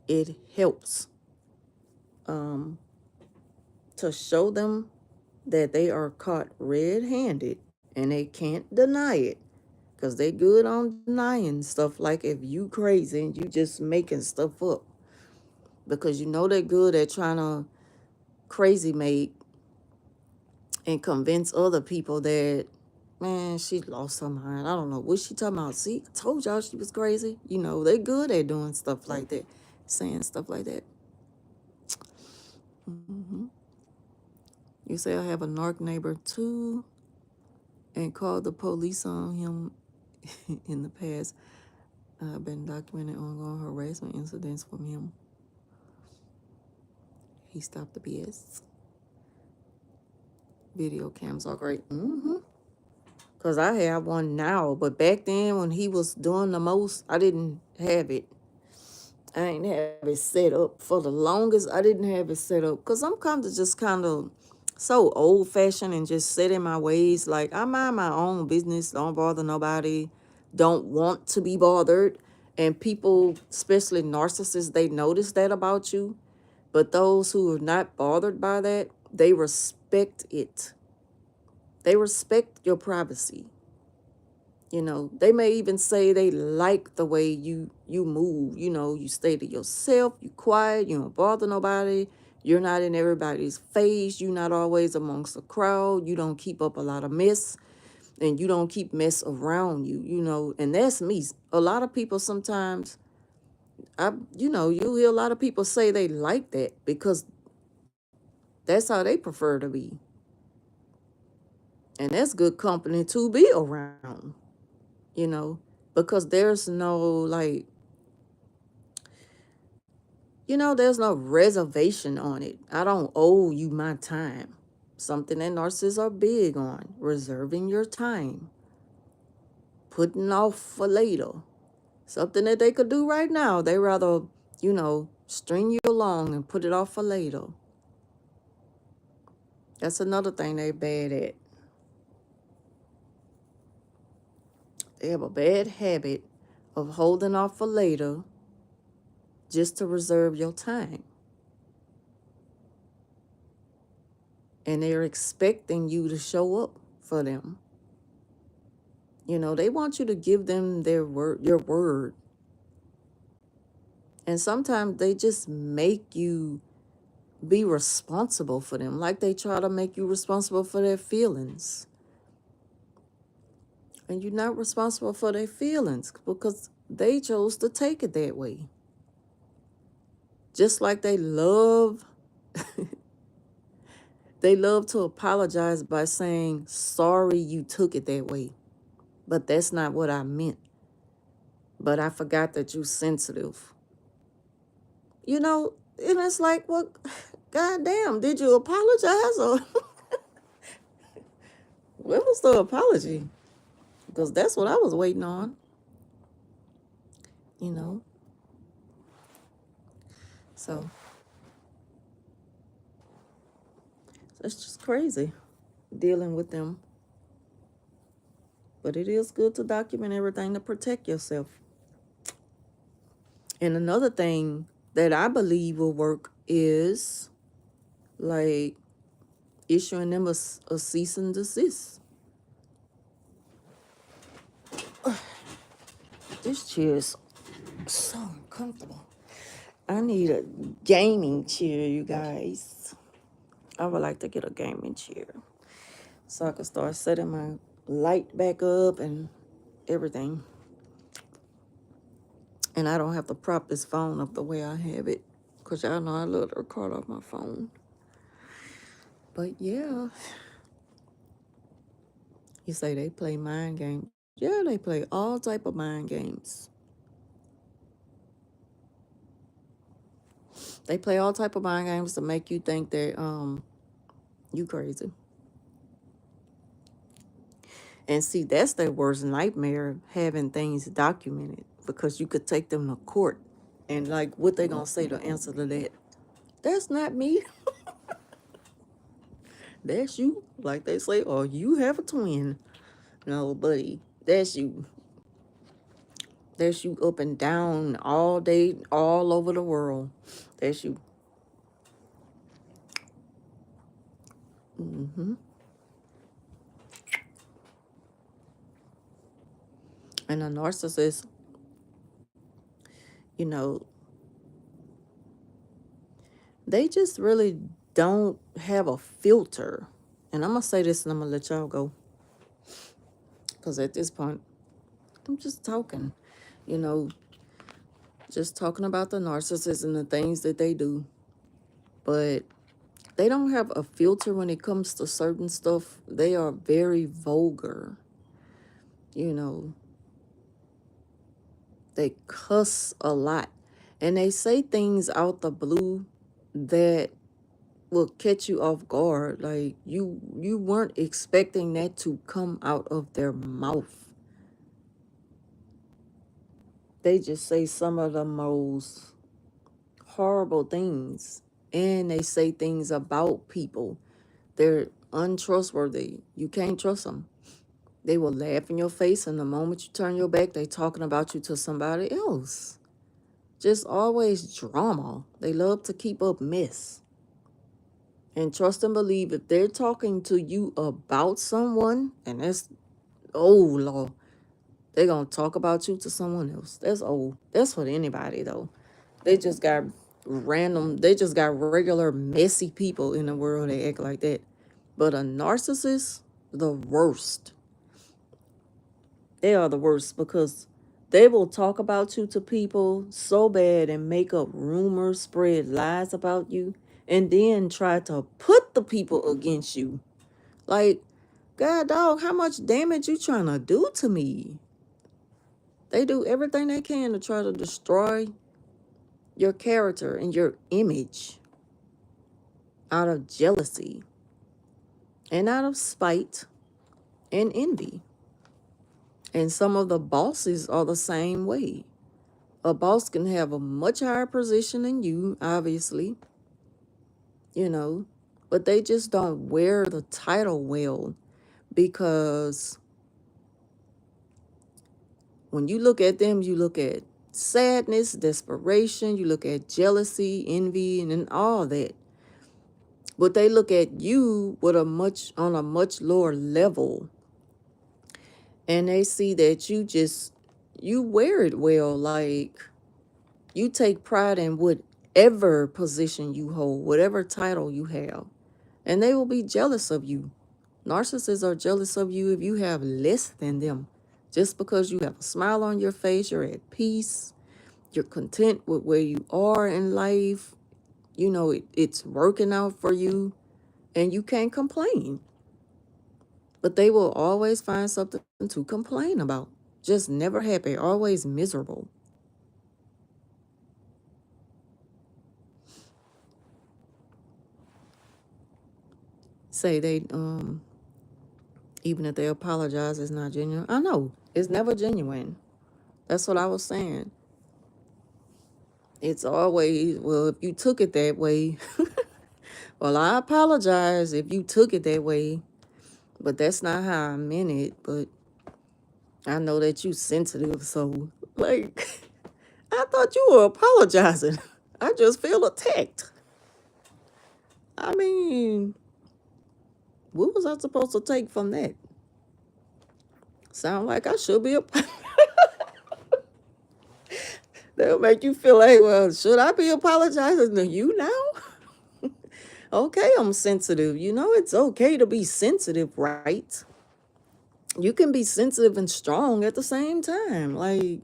It helps to show them that they are caught red-handed, and they can't deny it, because they good on denying stuff, like if you crazy and you just making stuff up, because they're good at trying to crazy make and convince other people that, man, she lost her mind. I don't know what she talking about. See, I told y'all she was crazy. They're good at doing stuff like that, saying stuff like that. hmm You say I have a narc neighbor too, and called the police on him in the past. I've been documenting ongoing harassment incidents from him. He stopped the BS. Video cams are great. Because I have one now, but back then when he was doing the most, I didn't have it. I ain't have it set up for the longest. I didn't have it set up because I'm kind of so old fashioned and just set in my ways. Like, I mind my own business, don't bother nobody, don't want to be bothered. And people, especially narcissists, they notice that about you. But those who are not bothered by that, they respect it. They respect your privacy. They may even say they like the way you move. You stay to yourself, you quiet, you don't bother nobody, you're not in everybody's face, you're not always amongst the crowd, you don't keep up a lot of mess, and you don't keep mess around you. And that's me. A lot of people sometimes, you hear a lot of people say they like that because that's how they prefer to be. And that's good company to be around, you know, because there's no like, there's no reservation on it. I don't owe you my time. Something that narcissists are big on, reserving your time, putting off for later. Something that they could do right now. They rather, string you along and put it off for later. That's another thing they bad at. They have a bad habit of holding off for later just to reserve your time. And they're expecting you to show up for them. They want you to give them your word. And sometimes they just make you be responsible for them, like they try to make you responsible for their feelings. And you're not responsible for their feelings because they chose to take it that way. Just like they love to apologize by saying, sorry you took it that way. But that's not what I meant. But I forgot that you're sensitive. And it's like, well, goddamn, did you apologize or where was the apology? Because that's what I was waiting on, you know. So it's just crazy dealing with them. But it is good to document everything to protect yourself. And another thing that I believe will work is like issuing them a cease and desist. This chair is so uncomfortable. I need a gaming chair, you guys. I would like to get a gaming chair so I can start setting my light back up and everything. And I don't have to prop this phone up the way I have it. Because y'all know I love to record off my phone. But yeah. You say they play mind games. Yeah, they play all type of mind games. They play all type of mind games to make you think that you crazy. And see, that's their worst nightmare, having things documented, because you could take them to court and like what they gonna say to answer to that? That's not me. That's you. Like they say, oh, you have a twin. No, buddy, that's you. That's you up and down all day, all over the world. That's you. Mm-hmm. And a narcissist, you know, they just really don't have a filter. And I'm going to say this and I'm going to let y'all go. Because at this point, I'm just talking, you know, just talking about the narcissists and the things that they do. But they don't have a filter when it comes to certain stuff. They are very vulgar, you know. They cuss a lot. And they say things out the blue that will catch you off guard. Like you weren't expecting that to come out of their mouth. They just say some of the most horrible things. And they say things about people. They're untrustworthy. You can't trust them. They will laugh in your face, and the moment you turn your back, they talking about you to somebody else. Just always drama. They love to keep up mess. And trust and believe if they're talking to you about someone, and that's old law, they're going to talk about you to someone else. That's old. That's for anybody, though. They just got they just got regular messy people in the world that act like that. But a narcissist, the worst. They are the worst because they will talk about you to people so bad and make up rumors, spread lies about you, and then try to put the people against you. Like, God dog, how much damage you trying to do to me? They do everything they can to try to destroy your character and your image out of jealousy and out of spite and envy. And some of the bosses are the same way. A boss can have a much higher position than you, obviously, you know, but they just don't wear the title well because when you look at them, you look at sadness, desperation, you look at jealousy, envy, and all that. But they look at you with on a much lower level, and they see that you wear it well. Like, you take pride in whatever position you hold, whatever title you have, and they will be jealous of you. Narcissists are jealous of you if you have less than them. Just because you have a smile on your face, you're at peace, you're content with where you are in life, it's working out for you, and you can't complain. But they will always find something to complain about. Just never happy, always miserable. Say even if they apologize, it's not genuine. I know, it's never genuine. That's what I was saying. It's always, well, if you took it that way, well, I apologize if you took it that way, but that's not how I meant it. But I know that you sensitive, so, like, I thought you were apologizing. I just feel attacked. I mean, what was I supposed to take from that? Sound like I should be They'll make you feel like, well, should I be apologizing to you now? Okay, I'm sensitive. It's okay to be sensitive, right? You can be sensitive and strong at the same time. Like,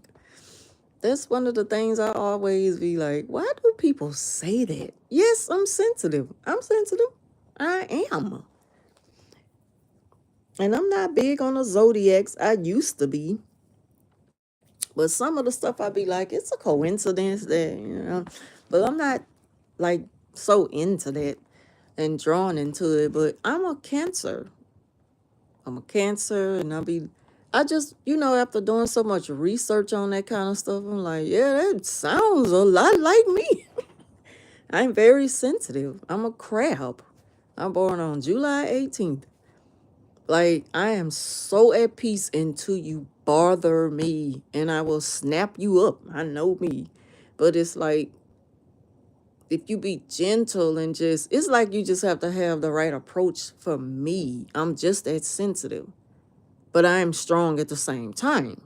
that's one of the things I always be like, why do people say that? Yes, I'm sensitive. I'm sensitive. I am. And I'm not big on the zodiacs. I used to be. But some of the stuff I be like, it's a coincidence that. But I'm not like so into that and drawn into it. But I'm a Cancer. I'm a Cancer, and I just, after doing so much research on that kind of stuff, I'm like, yeah, that sounds a lot like me. I'm very sensitive. I'm a crab. I'm born on July 18th. Like, I am so at peace until you bother me, and I will snap you up. I know me. But it's like, if you be gentle and it's like you just have to have the right approach for me. I'm just that sensitive, but I am strong at the same time,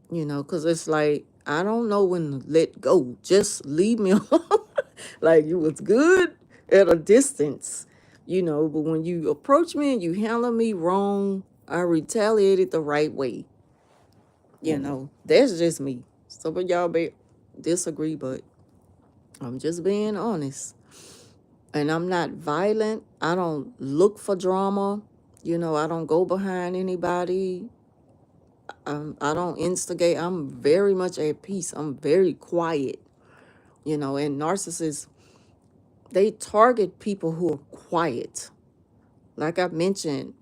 because it's like, I don't know when to let go. Just leave me alone. Like, you was good at a distance, but when you approach me and you handle me wrong, I retaliated the right way. That's just me. Some of y'all may disagree, but I'm just being honest. And I'm not violent. I don't look for drama. I don't go behind anybody. I don't instigate. I'm very much at peace. I'm very quiet. And narcissists, they target people who are quiet. Like I mentioned,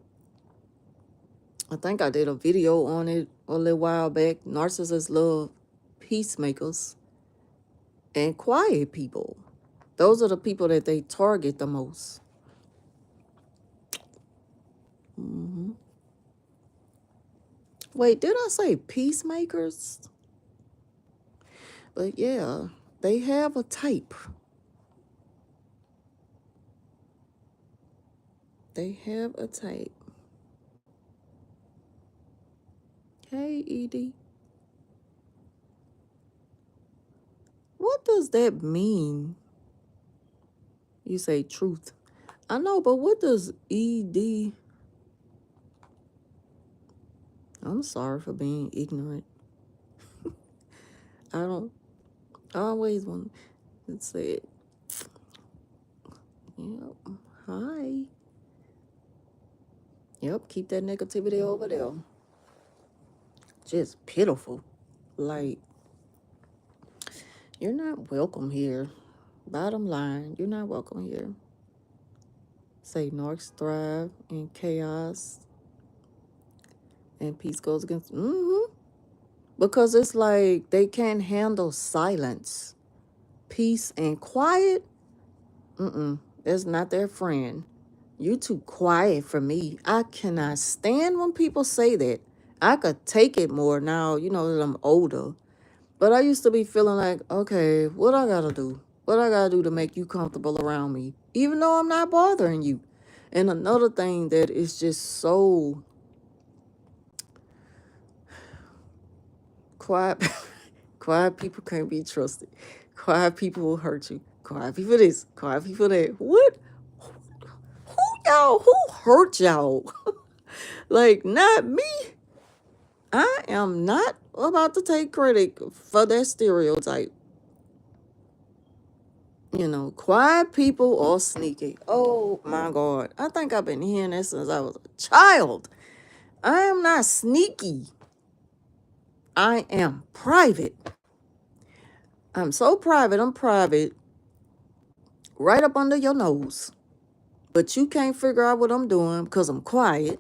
I think I did a video on it a little while back. Narcissists love peacemakers and quiet people. Those are the people that they target the most. hmm Wait, did I say peacemakers? But yeah, they have a type. They have a type. Hey, Edie. What does that mean? You say truth. I know, but what does ED? I'm sorry for being ignorant. I don't I always want to say it. Yep. Hi. Yep, keep that negativity over there. Just pitiful. Like, you're not welcome here. Bottom line, you're not welcome here. Say Norks thrive in chaos and peace goes against. Because it's like they can't handle silence. Peace and quiet, that's not their friend. You too quiet for me. I cannot stand when people say that. I could take it more now, that I'm older. But I used to be feeling like, okay, what I gotta do? What I gotta do to make you comfortable around me? Even though I'm not bothering you. And another thing that is just so quiet, quiet people can't be trusted. Quiet people will hurt you. Quiet people this, quiet people that. What? Who y'all? Who hurt y'all? Like, not me. I am not about to take credit for that stereotype. Quiet people are sneaky. Oh my God. I think I've been hearing that since I was a child. I am not sneaky. I am private. I'm so private. I'm private right up under your nose. But you can't figure out what I'm doing because I'm quiet.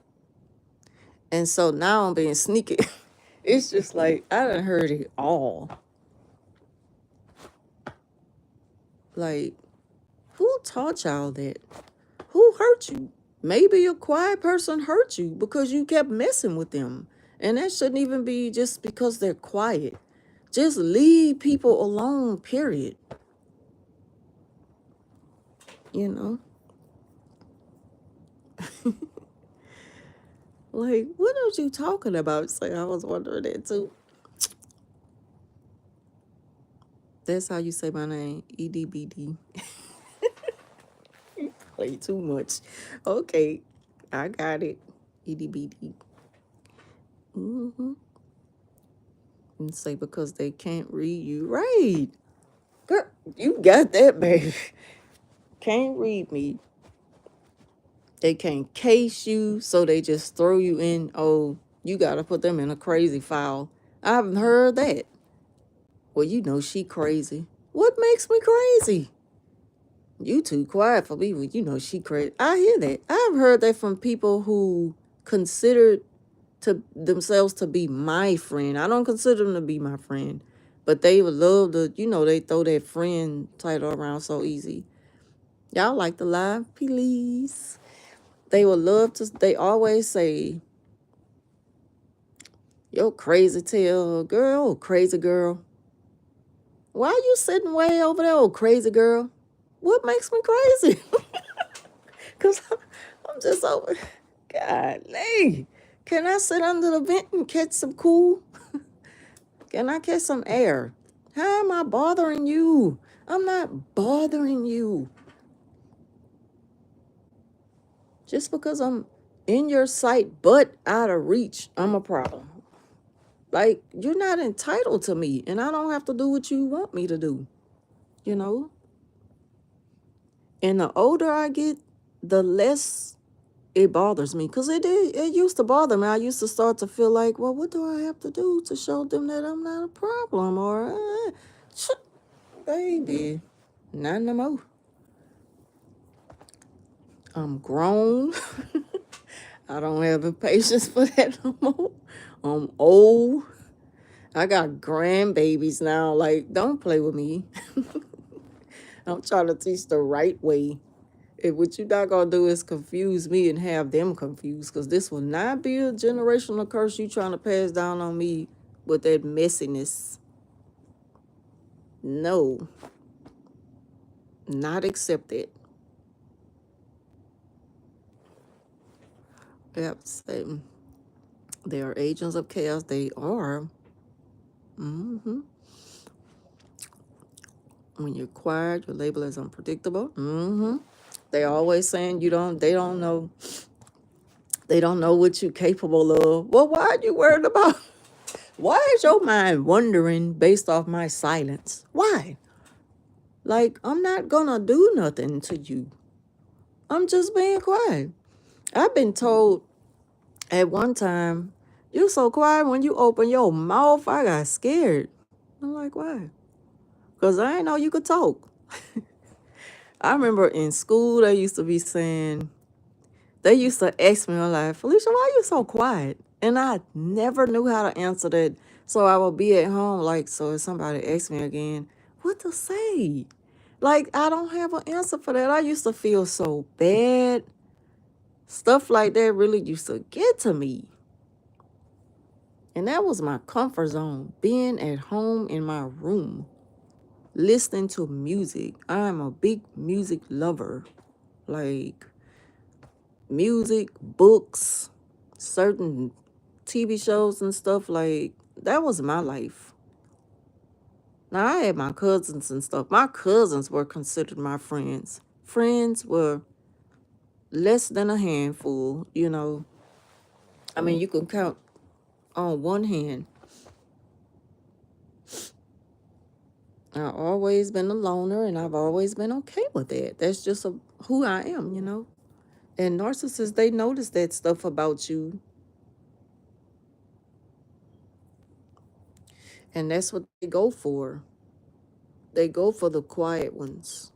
And so now I'm being sneaky. It's just like, I done heard it all. Like, who taught y'all that? Who hurt you? Maybe a quiet person hurt you because you kept messing with them. And that shouldn't even be just because they're quiet. Just leave people alone, period. You know? Like, what are you talking about? Say, I was wondering that too. That's how you say my name, EDBD. Play too much. Okay, I got it. EDBD. And say because they can't read you. Right. Girl, you got that, baby. Can't read me. They can't case you, so they just throw you in. Oh, you got to put them in a crazy file. I haven't heard that. Well, she crazy. What makes me crazy? You too quiet for me. Well, she crazy. I hear that. I've heard that from people who considered to themselves to be my friend. I don't consider them to be my friend, but they would love to, they throw that friend title around so easy. Y'all like to lie, please. They would love to, they always say, yo, crazy tail girl, crazy girl. Why you sitting way over there, old crazy girl? What makes me crazy? Because I'm just over, golly. Can I sit under the vent and catch some cool? Can I catch some air? How am I bothering you? I'm not bothering you. Just because I'm in your sight but out of reach, I'm a problem. Like, you're not entitled to me, and I don't have to do what you want me to do, you know? And the older I get, the less it bothers me. Because it used to bother me. I used to start to feel like, well, what do I have to do to show them that I'm not a problem? Or, baby, not no more. I'm grown. I don't have the patience for that no more. I'm old. I got grandbabies now. Like, don't play with me. I'm trying to teach the right way. If what you're not going to do is confuse me and have them confused, because this will not be a generational curse you trying to pass down on me with that messiness. No. Not accepted. Yep, same. They are agents of chaos. They are. When you're quiet, you're labeled as unpredictable. They always saying they don't know. They don't know what you're capable of. Well, why are you worried about? Why is your mind wandering based off my silence? Why? Like, I'm not gonna do nothing to you. I'm just being quiet. I've been told At one time, you so quiet when you open your mouth. I got scared. I'm like, why? Because I didn't know you could talk. I remember in school, they used to be saying, they used to ask me, like, Felicia, why you so quiet? And I never knew how to answer that. So I would be at home, like, so if somebody asked me again, what to say? Like, I don't have an answer for that. I used to feel so bad. Stuff like that really used to get to me. And that was my comfort zone, being at home in my room, listening to music. I'm a big music lover. Like, music, books, certain TV shows and stuff. Like, that was my life. Now, I had my cousins and stuff. My cousins were considered my friends. Friends were less than a handful, you know. I mean, you can count on one hand. I've always been a loner, and I've always been okay with that. That's just who I am, you know. And narcissists, they notice that stuff about you, and that's what they go for. They go for the quiet ones.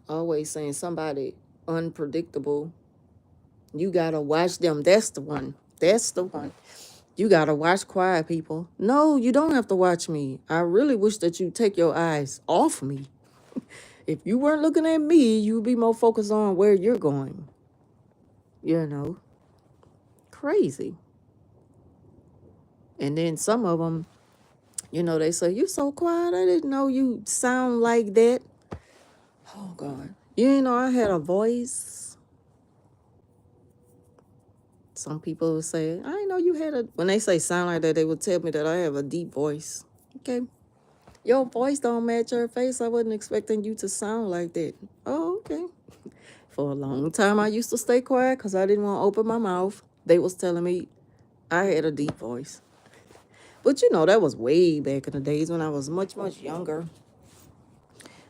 Always saying somebody unpredictable. You gotta watch them. That's the one. That's the one. You gotta watch quiet people. No, you don't have to watch me. I really wish that you take your eyes off me. If you weren't looking at me, you'd be more focused on where you're going. You know, crazy. And then some of them, you know, they say, you so quiet. I didn't know you sound like that. Oh, God. You know, I had a voice. Some people would say, I didn't know you had a. When they say sound like that, they would tell me that I have a deep voice. Okay. Your voice don't match your face. I wasn't expecting you to sound like that. Oh, okay. For a long time, I used to stay quiet because I didn't want to open my mouth. They was telling me I had a deep voice. But you know, that was way back in the days when I was much, much younger.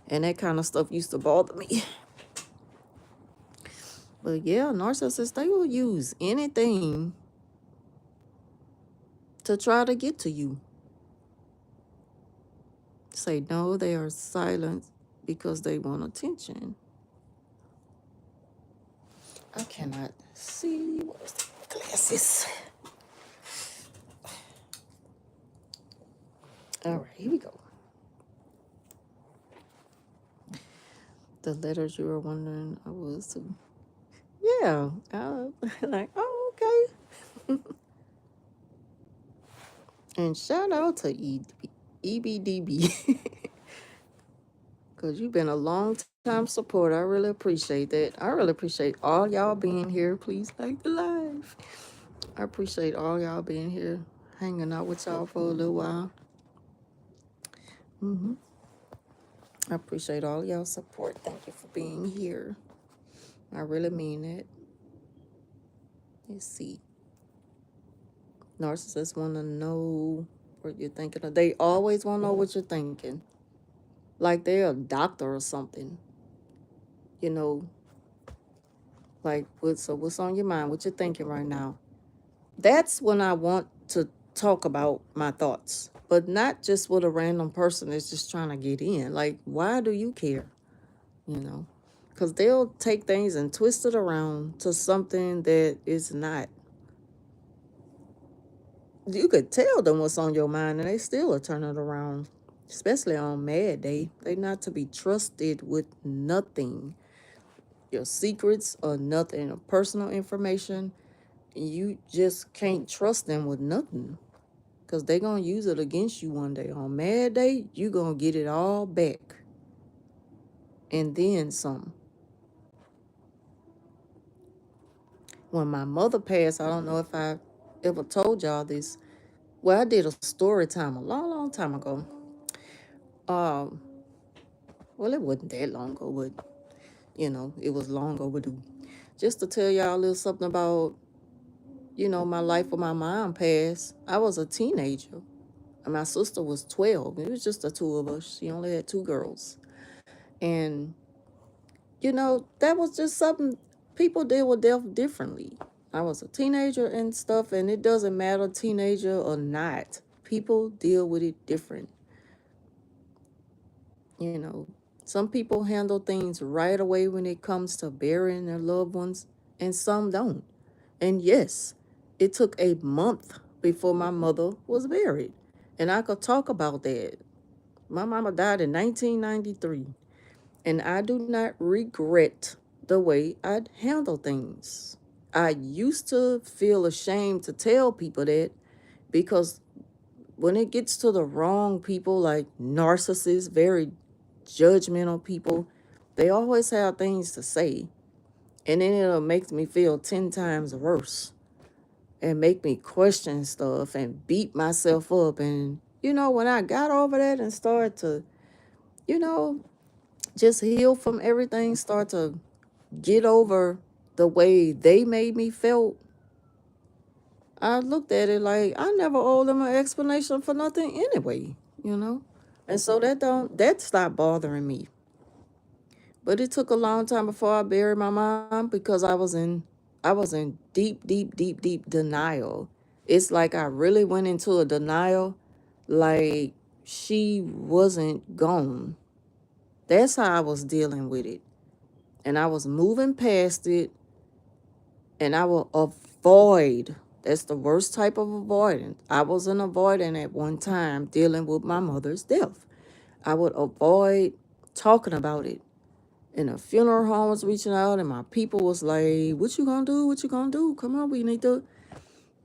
And that kind of stuff used to bother me. But yeah, narcissists, they will use anything to try to get to you. Say no, they are silent because they want attention. I cannot see. Where's the glasses? All right, here we go. The letters you were wondering I was to. Yeah. Like, oh, okay. And shout out to EBDB. Because you've been a long time supporter. I really appreciate that. I really appreciate all y'all being here. Please like the live. I appreciate all y'all being here, hanging out with y'all for a little while. I appreciate all y'all support. Thank you for being here. I really mean it. Let's see. Narcissists want to know what you're thinking of. They always want to know what you're thinking. Like they're a doctor or something. You know, like what's on your mind? What you're thinking right now? That's when I want to talk about my thoughts, but not just with a random person that's just trying to get in. Like, why do you care? You know, because they'll take things and twist it around to something that is not. You could tell them what's on your mind and they still are turning it around, especially on mad day. They not to be trusted with nothing. Your secrets or nothing, or personal information. You just can't trust them with nothing. Because they're going to use it against you one day. On mad day, you're going to get it all back. And then some. When my mother passed, I don't know if I ever told y'all this. Well, I did a story time a long, long time ago. Um, well, it wasn't that long ago, but, you know, it was long overdue. Just to tell y'all a little something about, you know, my life when my mom passed. I was a teenager. And my sister was 12. It was just the two of us. She only had two girls. And, you know, that was just something. people deal with death differently. I was a teenager and stuff, and it doesn't matter, teenager or not. People deal with it different. You know, some people handle things right away when it comes to burying their loved ones, and some don't. And yes, it took a month before my mother was buried. And I could talk about that. My mama died in 1993, and I do not regret the way I handle things. I used to feel ashamed to tell people that because when it gets to the wrong people, like narcissists, very judgmental people, they always have things to say. And then it'll make me feel 10 times worse and make me question stuff and beat myself up. And, when I got over that and started to, you know, just heal from everything, start to get over the way they made me feel, I looked at it like I never owed them an explanation for nothing anyway, you know? And so that stopped bothering me. But it took a long time before I buried my mom because I was in deep, deep, deep, deep denial. It's like I really went into a denial like she wasn't gone. That's how I was dealing with it. And I was moving past it, and I will avoid. That's the worst type of avoidance. I was an avoidant at one time dealing with my mother's death. I would avoid talking about it. And the funeral home was reaching out, and my people was like, "What you gonna do? What you gonna do? Come on, we need to,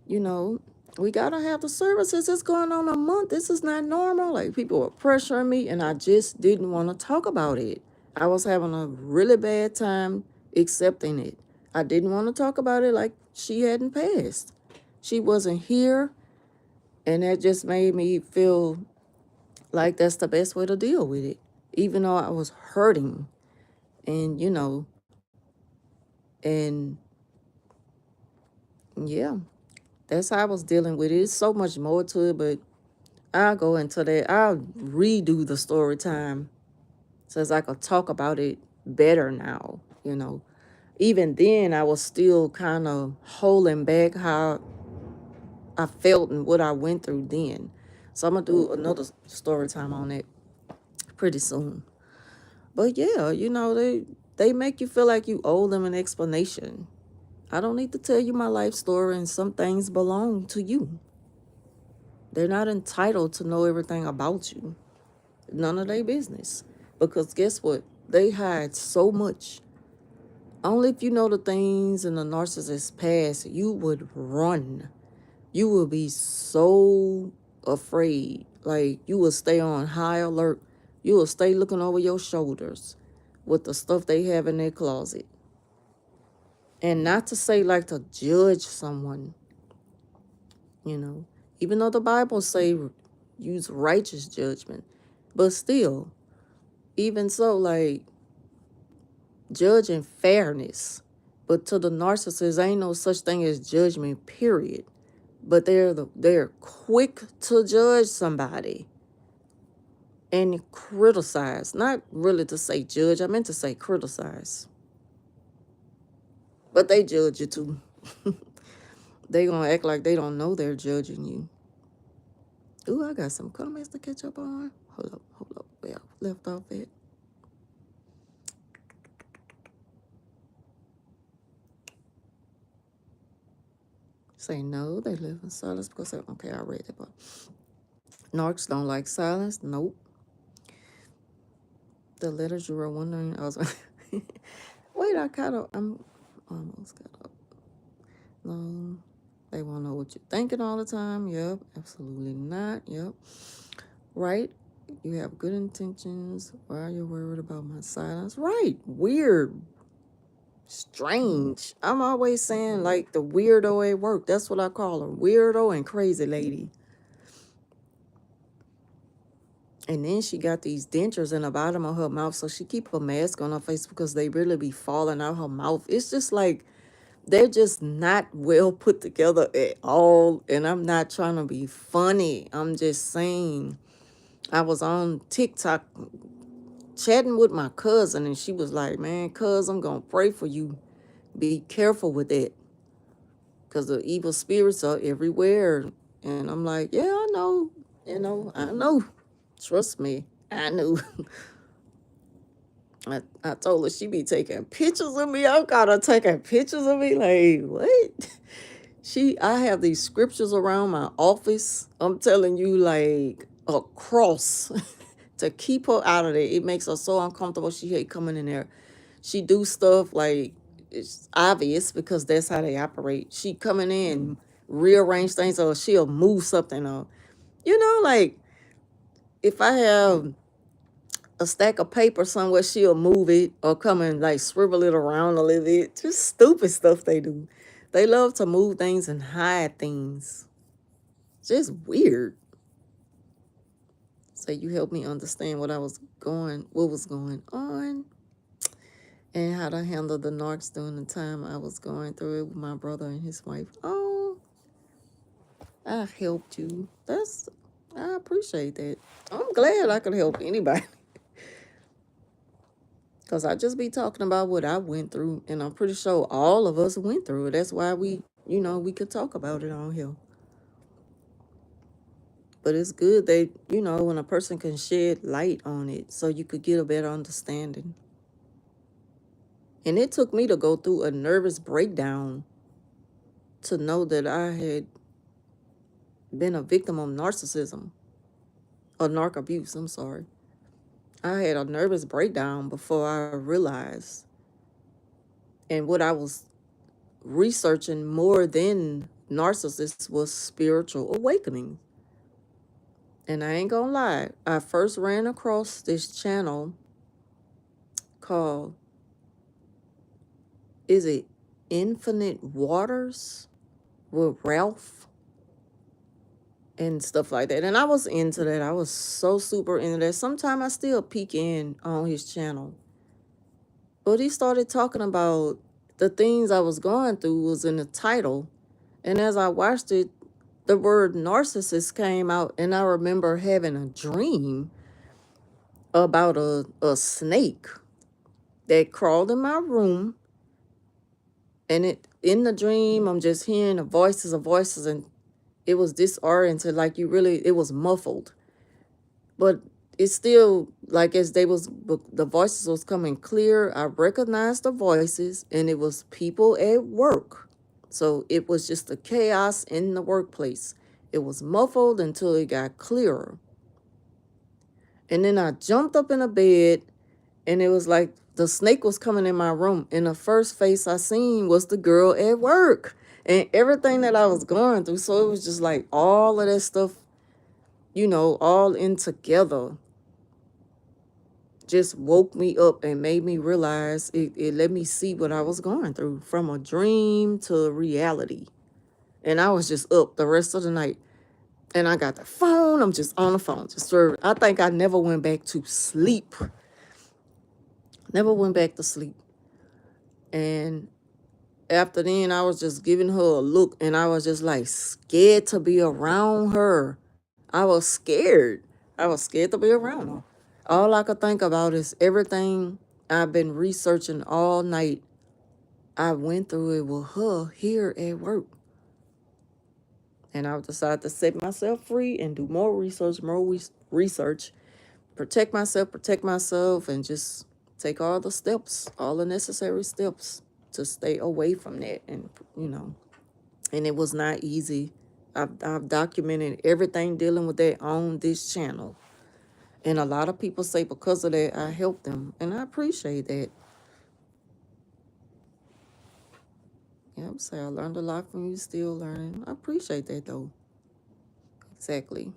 you know, we gotta have the services. It's going on a month. This is not normal." Like, people were pressuring me, and I just didn't want to talk about it. I was having a really bad time accepting it. I didn't want to talk about it like she hadn't passed. She wasn't here, and that just made me feel like that's the best way to deal with it, even though I was hurting. And, and yeah, that's how I was dealing with it. It's so much more to it, but I'll go into that. I'll redo the story time so as I could talk about it better now. Even then, I was still kind of holding back how I felt and what I went through then. So I'm going to do another story time on it pretty soon. But yeah, they make you feel like you owe them an explanation. I don't need to tell you my life story, and some things belong to you. They're not entitled to know everything about you. None of their business. Because guess what? They hide so much. Only if you know the things in the narcissist's past, you would run. You will be so afraid. Like, you will stay on high alert. You will stay looking over your shoulders with the stuff they have in their closet. And not to say like to judge someone, you know. Even though the Bible say use righteous judgment. But still, even so, like, judging fairness. But to the narcissist, ain't no such thing as judgment, period. But they're quick to judge somebody and criticize. Not really to say judge, I meant to say criticize. But they judge you too. They gonna act like they don't know they're judging you. Ooh, I got some comments to catch up on. Hold up. Where I left off at. Say no, they live in silence because okay, I read it, but narcs don't like silence. Nope. The letters you were wondering, I was wait, I'm almost got up. No, they won't know what you're thinking all the time. Yep, absolutely not. Yep. Right. You have good intentions. Why are you worried about my silence? Right. Weird. Strange. I'm always saying like the weirdo at work. That's what I call her. Weirdo and crazy lady. And then she got these dentures in the bottom of her mouth, so she keep a mask on her face because they really be falling out her mouth. It's just like they're just not well put together at all. And I'm not trying to be funny. I'm just saying. I was on TikTok chatting with my cousin, and she was like, "Man, cuz, I'm gonna pray for you, Be careful with that, because the evil spirits are everywhere. And I'm like, yeah, I know, I know. Trust me, I knew. I told her she be taking pictures of me. I got her taking pictures of me. Like, what? I have these scriptures around my office. I'm telling you, like a cross to keep her out of there. It makes her so uncomfortable. She hate coming in there. She do stuff like it's obvious because that's how they operate. She coming in, rearrange things, or she'll move something, or like if I have a stack of paper somewhere, she'll move it or come and like swivel it around a little bit. Just stupid stuff they do. They love to move things and hide things. Just weird. So you helped me understand what was going on, and how to handle the narcs during the time I was going through it with my brother and his wife. Oh, I helped you. I appreciate that. I'm glad I could help anybody. Because I just be talking about what I went through, and I'm pretty sure all of us went through it. That's why we could talk about it on here. But it's good that, when a person can shed light on it so you could get a better understanding. And it took me to go through a nervous breakdown to know that I had been a victim of narcissism, or narc abuse, I'm sorry. I had a nervous breakdown before I realized. And what I was researching more than narcissists was spiritual awakening. And I ain't gonna lie, I first ran across this channel called, is it Infinite Waters with Ralph and stuff like that. And I was into that. I was so super into that. Sometimes I still peek in on his channel. But he started talking about the things I was going through was in the title. And as I watched it, the word narcissist came out, and I remember having a dream about a snake that crawled in my room. And in the dream, I'm just hearing the voices of voices, and it was disoriented, like it was muffled. But it's still like as the voices was coming clear, I recognized the voices, and it was people at work. So it was just the chaos in the workplace. It was muffled until it got clearer. And then I jumped up in a bed, and it was like the snake was coming in my room. And the first face I seen was the girl at work and everything that I was going through. So it was just like all of that stuff, all in together, just woke me up and made me realize it let me see what I was going through from a dream to reality. And I was just up the rest of the night. And I got the phone. I'm just on the phone. I think I never went back to sleep. Never went back to sleep. And after then, I was just giving her a look, and I was just like scared to be around her. I was scared. I was scared to be around her. All I could think about is everything I've been researching all night. I went through it with her here at work. And I decided to set myself free and do more research, protect myself, and just take all the steps, all the necessary steps to stay away from that. And it was not easy. I've documented everything dealing with that on this channel. And a lot of people say because of that, I helped them. And I appreciate that. Yeah, I'm saying I learned a lot from you, still learning. I appreciate that, though. Exactly.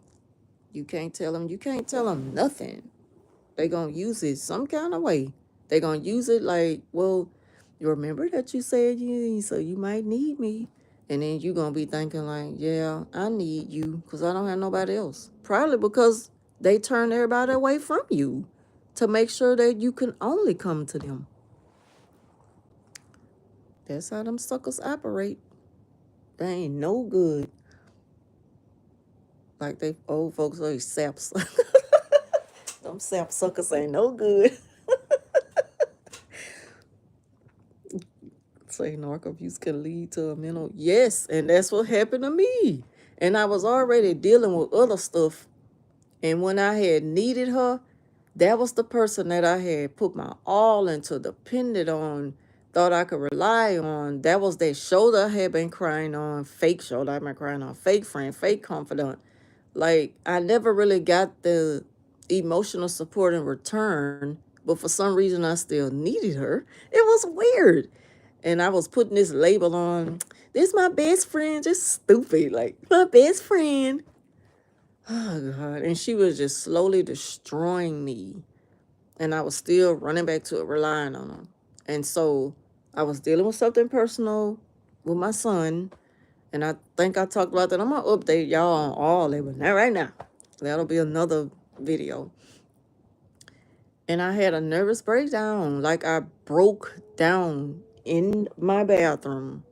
You can't tell them nothing. They gonna use it some kind of way. They gonna use it like, well, you remember that you said so you might need me. And then you gonna be thinking like, yeah, I need you because I don't have nobody else. Probably because they turn everybody away from you to make sure that you can only come to them. That's how them suckers operate. They ain't no good. Like they old folks say, saps. Them sap suckers ain't no good. Say narc abuse can lead to a mental. Yes, and that's what happened to me. And I was already dealing with other stuff. And when I had needed her, that was the person that I had put my all into, depended on, thought I could rely on. That was that shoulder I had been crying on, fake shoulder I've been crying on, fake friend, fake confidant. Like, I never really got the emotional support in return, but for some reason I still needed her. It was weird. And I was putting this label on, this my best friend, just stupid, like, my best friend. Oh, God. And she was just slowly destroying me. And I was still running back to it, relying on her. And so I was dealing with something personal with my son. And I think I talked about that. I'm going to update y'all on all that, but not right now. That'll be another video. And I had a nervous breakdown. Like, I broke down in my bathroom.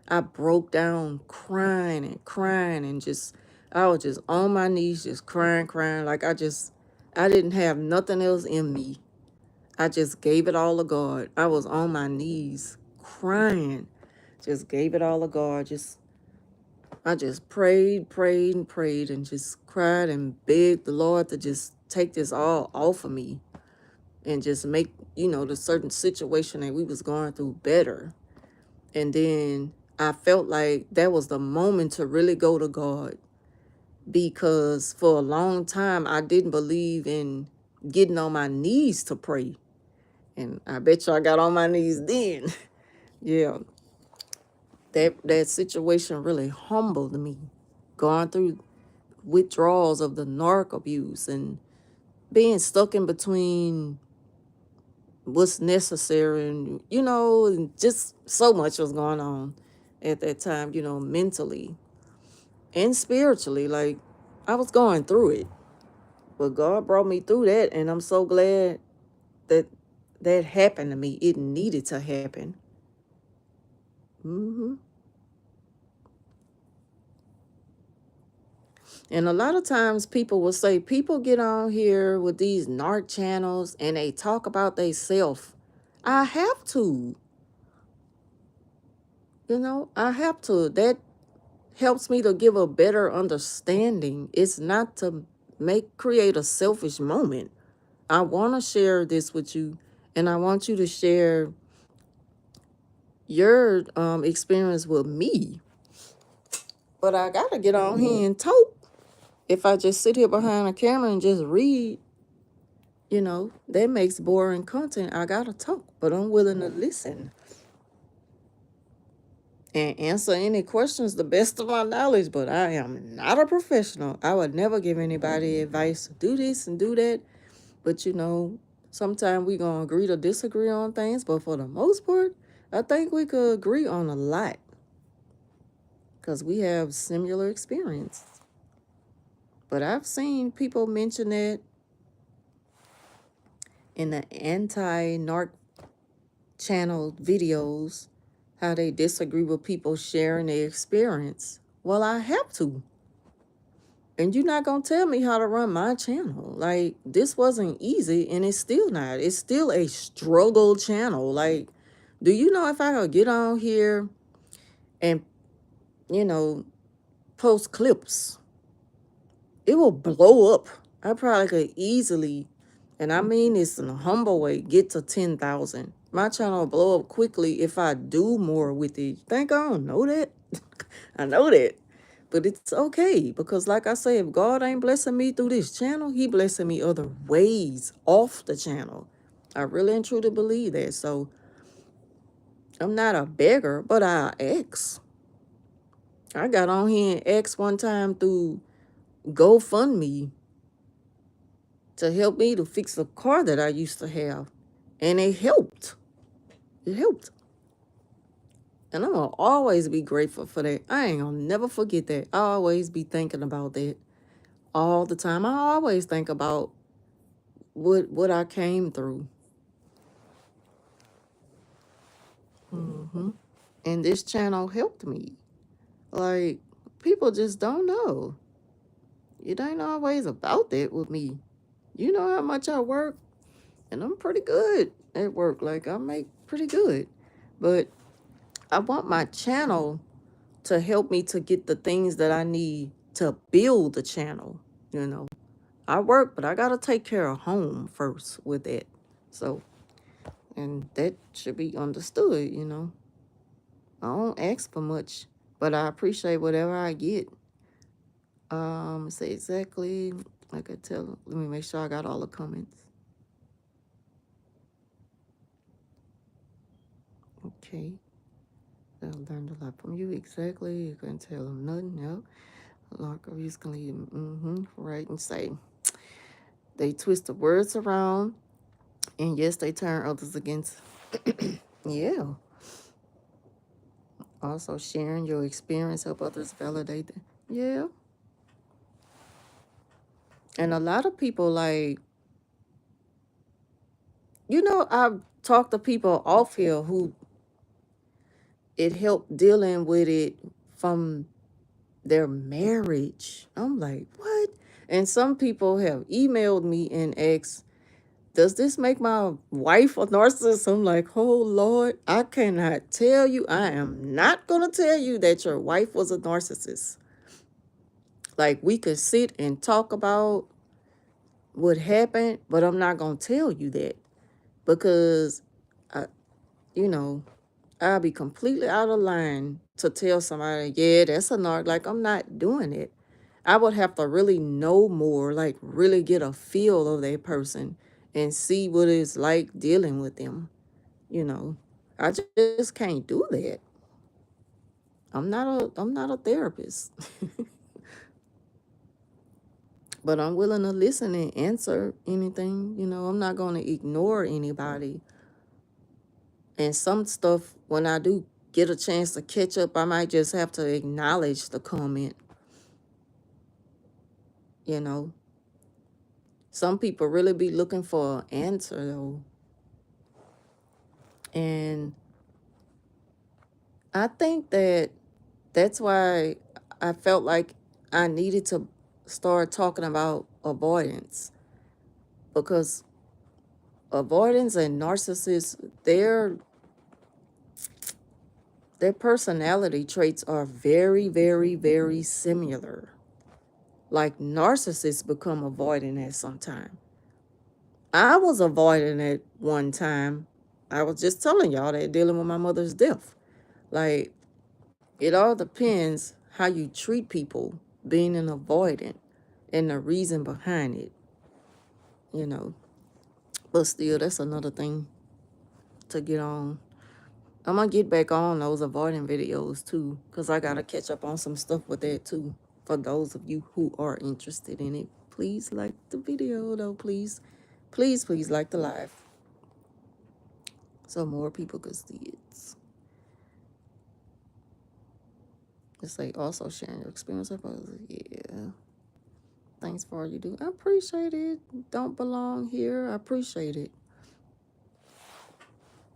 I broke down crying and just, I was just on my knees, just crying. Like, I didn't have nothing else in me. I just gave it all to God. I was on my knees crying. Just gave it all to God. I just prayed and just cried and begged the Lord to just take this all off of me and just make, the certain situation that we was going through better. And then I felt like that was the moment to really go to God, because for a long time I didn't believe in getting on my knees to pray. And I bet you I got on my knees then. Yeah, that situation really humbled me. Going through withdrawals of the narc abuse and being stuck in between what's necessary, and and just so much was going on at that time, mentally and spiritually. Like, I was going through it, but God brought me through that, and I'm so glad that that happened to me. It needed to happen. hmm And a lot of times people will say, people get on here with these narc channels and they talk about they self. I have to, I have to. That helps me to give a better understanding. It's not to create a selfish moment. I want to share this with you, and I want you to share your experience with me. But I gotta get on here and talk. If I just sit here behind a camera and just read, that makes boring content. I gotta talk, but I'm willing to listen and answer any questions the best of my knowledge. But I am not a professional. I would never give anybody advice to do this and do that. But sometimes we gonna agree to disagree on things. But for the most part, I think we could agree on a lot because we have similar experience. But I've seen people mention that in the anti-narc channel videos, how they disagree with people sharing their experience. Well, I have to. And you're not going to tell me how to run my channel. Like, this wasn't easy, and it's still not. It's still a struggle channel. Like, do you know if I could get on here and, you know, post clips, it will blow up. I probably could easily, and I mean this in a humble way, get to 10,000. My channel will blow up quickly if I do more with it. Think I don't know that? I know that. But it's okay, because like I say, if God ain't blessing me through this channel, he blessing me other ways off the channel. I really and truly believe that. So I'm not a beggar, but I ask. I got on here and asked one time through GoFundMe to help me to fix a car that I used to have. And it helped. It helped. And I'm going to always be grateful for that. I ain't going to never forget that. I always be thinking about that all the time. I always think about what I came through. And this channel helped me. Like, people just don't know. It ain't always about that with me. You know how much I work, and I'm pretty good at work. Like, I make pretty good. But I want my channel to help me to get the things that I need to build the channel. You know, I work, but I got to take care of home first with it. So, and that should be understood, you know. I don't ask for much, but I appreciate whatever I get. Say exactly. I could tell. Let me make sure I got all the comments. Okay. I learned a lot from you. Exactly. You couldn't tell them nothing. Yep. Like recently, right, and say they twist the words around, and yes, they turn others against. Yeah. Also, sharing your experience help others validate it. Yeah. And a lot of people, like, I've talked to people off here who it helped dealing with it from their marriage. I'm like, what? And some people have emailed me and asked, does this make my wife a narcissist? I'm like, oh Lord, I cannot tell you. I am not going to tell you that your wife was a narcissist. Like, we could sit and talk about what happened, but I'm not going to tell you that because, I, you know, I'll be completely out of line to tell somebody, yeah, that's a narc. Like, I'm not doing it. I would have to really know more, like really get a feel of that person and see what it's like dealing with them. You know, I just can't do that. I'm not a therapist, but I'm willing to listen and answer anything. I'm not going to ignore anybody. And some stuff, when I do get a chance to catch up, I might just have to acknowledge the comment. You know, some people really be looking for an answer though. And I think that's why I felt like I needed to start talking about avoidance because avoidance and narcissists, their personality traits are very, very, very similar. Like narcissists become avoidant at some time. I was avoiding at one time. I was just telling y'all that dealing with my mother's death. Like, it all depends how you treat people, being an avoidant, and the reason behind it, you know. But still, that's another thing to get on. I'm gonna get back on those avoiding videos too, because I gotta catch up on some stuff with that too. For those of you who are interested in it, please like the video though, please. Please, please like the live so more people could see it. It's like also sharing your experience with others. Yeah. Thanks for all you do. I appreciate it. Don't belong here. I appreciate it.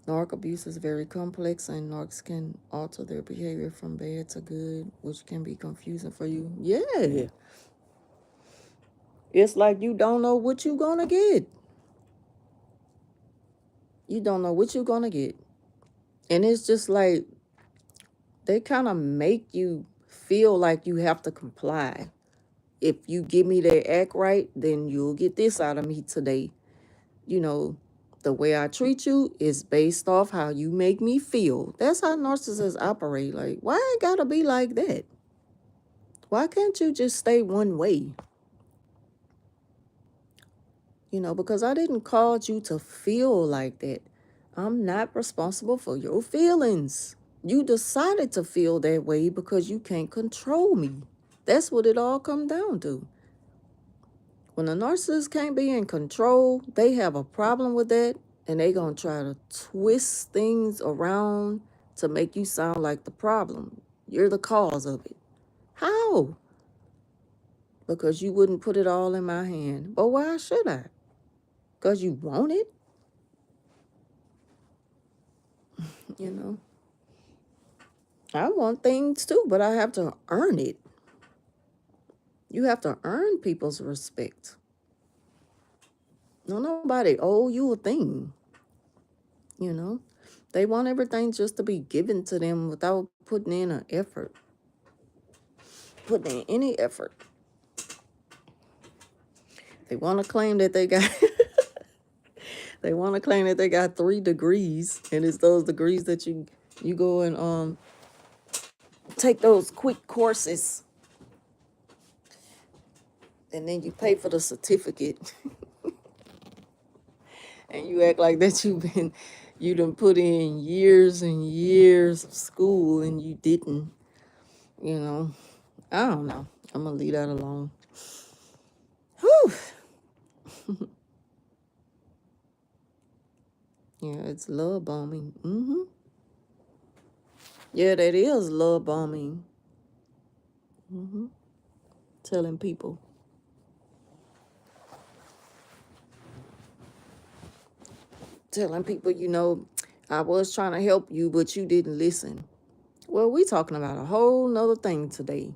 Narc abuse is very complex, and narcs can alter their behavior from bad to good, which can be confusing for you. Yeah. It's like you don't know what you're going to get. You don't know what you're going to get. And it's just like they kind of make you feel like you have to comply. If you give me that act right, then you'll get this out of me today. You know, the way I treat you is based off how you make me feel. That's how narcissists operate. Like, why it gotta be like that? Why can't you just stay one way? Because I didn't cause you to feel like that. I'm not responsible for your feelings. You decided to feel that way because you can't control me. That's what it all comes down to. When a narcissist can't be in control, they have a problem with that, and they gonna try to twist things around to make you sound like the problem. You're the cause of it. How? Because you wouldn't put it all in my hand. But why should I? Because you want it? You know? I want things too, but I have to earn it. You have to earn people's respect. No, nobody owe you a thing. You know? They want everything just to be given to them without putting in an effort, putting in any effort. They want to claim that they got they want to claim that they got 3 degrees, and it's those degrees that you go and take those quick courses, and then you pay for the certificate, and you act like that you done put in years and years of school, and you didn't. You know, I don't know. I'm gonna leave that alone. Whew. Yeah, it's love bombing. Yeah, that is love bombing. Telling people. Telling people, I was trying to help you, but you didn't listen. Well, we talking about a whole nother thing today.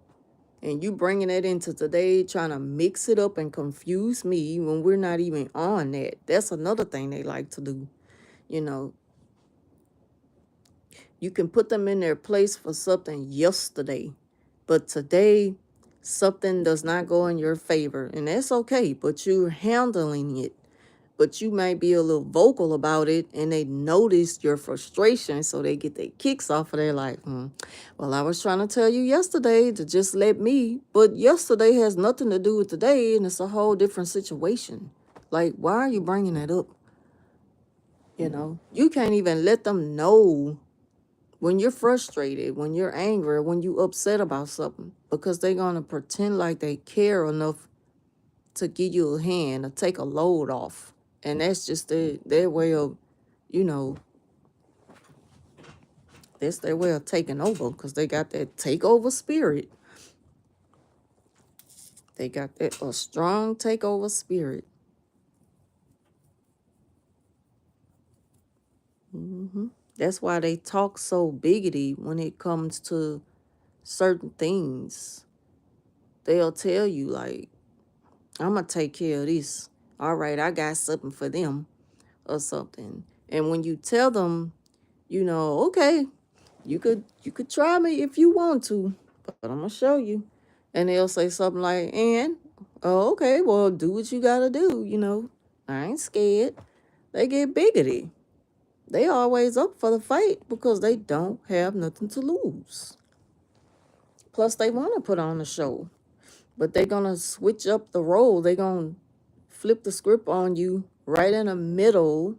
And you bringing it into today, trying to mix it up and confuse me when we're not even on that. That's another thing they like to do. You know, you can put them in their place for something yesterday, but today something does not go in your favor. And that's okay, but you're handling it. But you might be a little vocal about it, and they notice your frustration, so they get their kicks off of their life. Well, I was trying to tell you yesterday to just let me, but yesterday has nothing to do with today, and it's a whole different situation. Like, why are you bringing that up? You can't even let them know when you're frustrated, when you're angry, when you upset about something, because they're going to pretend like they care enough to give you a hand or take a load off. And that's just their way of, you know, that's their way of taking over, because they got that takeover spirit. They got that a strong takeover spirit. That's why they talk so biggity when it comes to certain things. They'll tell you, like, I'm going to take care of this. All right, I got something for them or something. And when you tell them, okay, you could try me if you want to, but I'm gonna show you. And they'll say something like, and oh, okay, well, do what you gotta do, I ain't scared. They get biggity. They always up for the fight because they don't have nothing to lose. Plus they want to put on a show, but they're gonna switch up the role. They're gonna flip the script on you right in the middle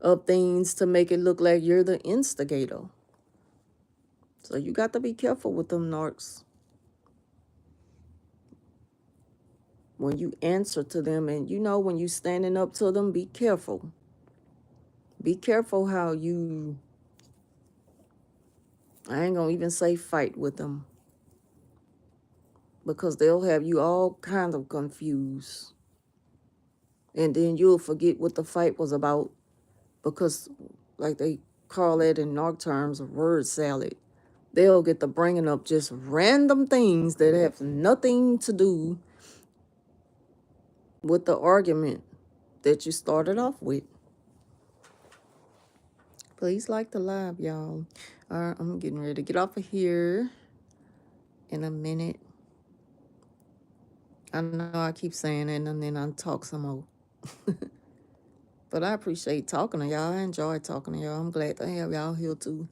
of things to make it look like you're the instigator. So you got to be careful with them narcs. When you answer to them, and when you standing up to them, be careful. Be careful how you, I ain't gonna even say fight with them, because they'll have you all kind of confused. And then you'll forget what the fight was about, because, like they call it in narc terms, word salad. They'll get to bringing up just random things that have nothing to do with the argument that you started off with. Please like the live, y'all. All right, I'm getting ready to get off of here in a minute. I know I keep saying it and then I talk some more. But I appreciate talking to y'all. I enjoy talking to y'all. I'm glad to have y'all here too.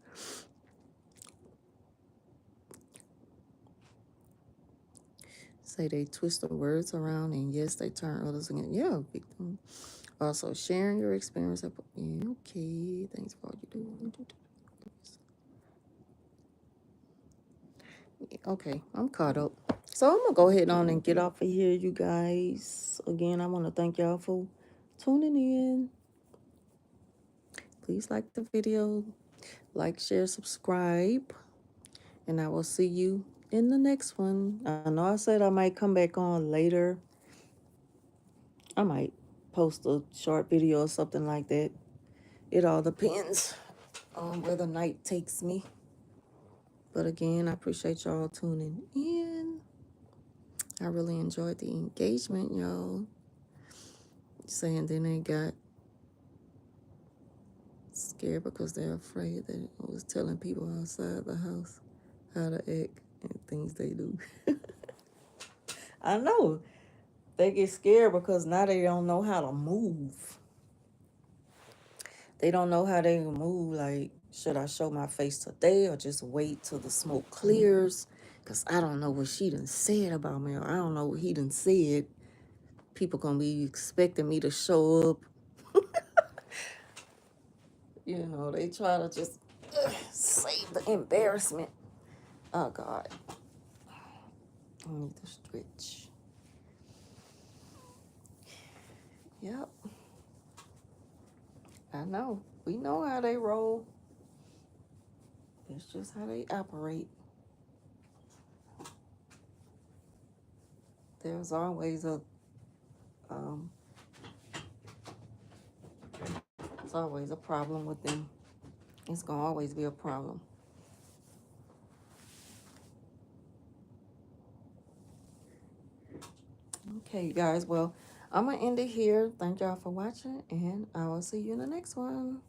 Say they twist the words around, and yes, they turn others against. Yeah, victim. Also, sharing your experience. Yeah, okay, thanks for all you do. Okay, I'm caught up. So I'm gonna go ahead on and get off of here, you guys. Again, I want to thank y'all for tuning in. Please like the video, like, share, subscribe, and I will see you in the next one. I know I said I might come back on later. I might post a short video or something like that. It all depends on where the night takes me. But again, I appreciate y'all tuning in. I really enjoyed the engagement, y'all. Saying then they got Scared because they're afraid that I was telling people outside the house how to act and things they do. I know. They get scared because now they don't know how to move. They don't know how they move. Like, should I show my face today or just wait till the smoke clears? Because I don't know what she done said about me, or I don't know what he done said. People gonna be expecting me to show up. You know, they try to just save the embarrassment. Oh, God. I need to stretch. Yep. I know. We know how they roll. It's just how they operate. There's always a um, it's always a problem with them. It's gonna always be a problem. Okay, you guys. Well, I'm gonna end it here. Thank y'all for watching, and I will see you in the next one.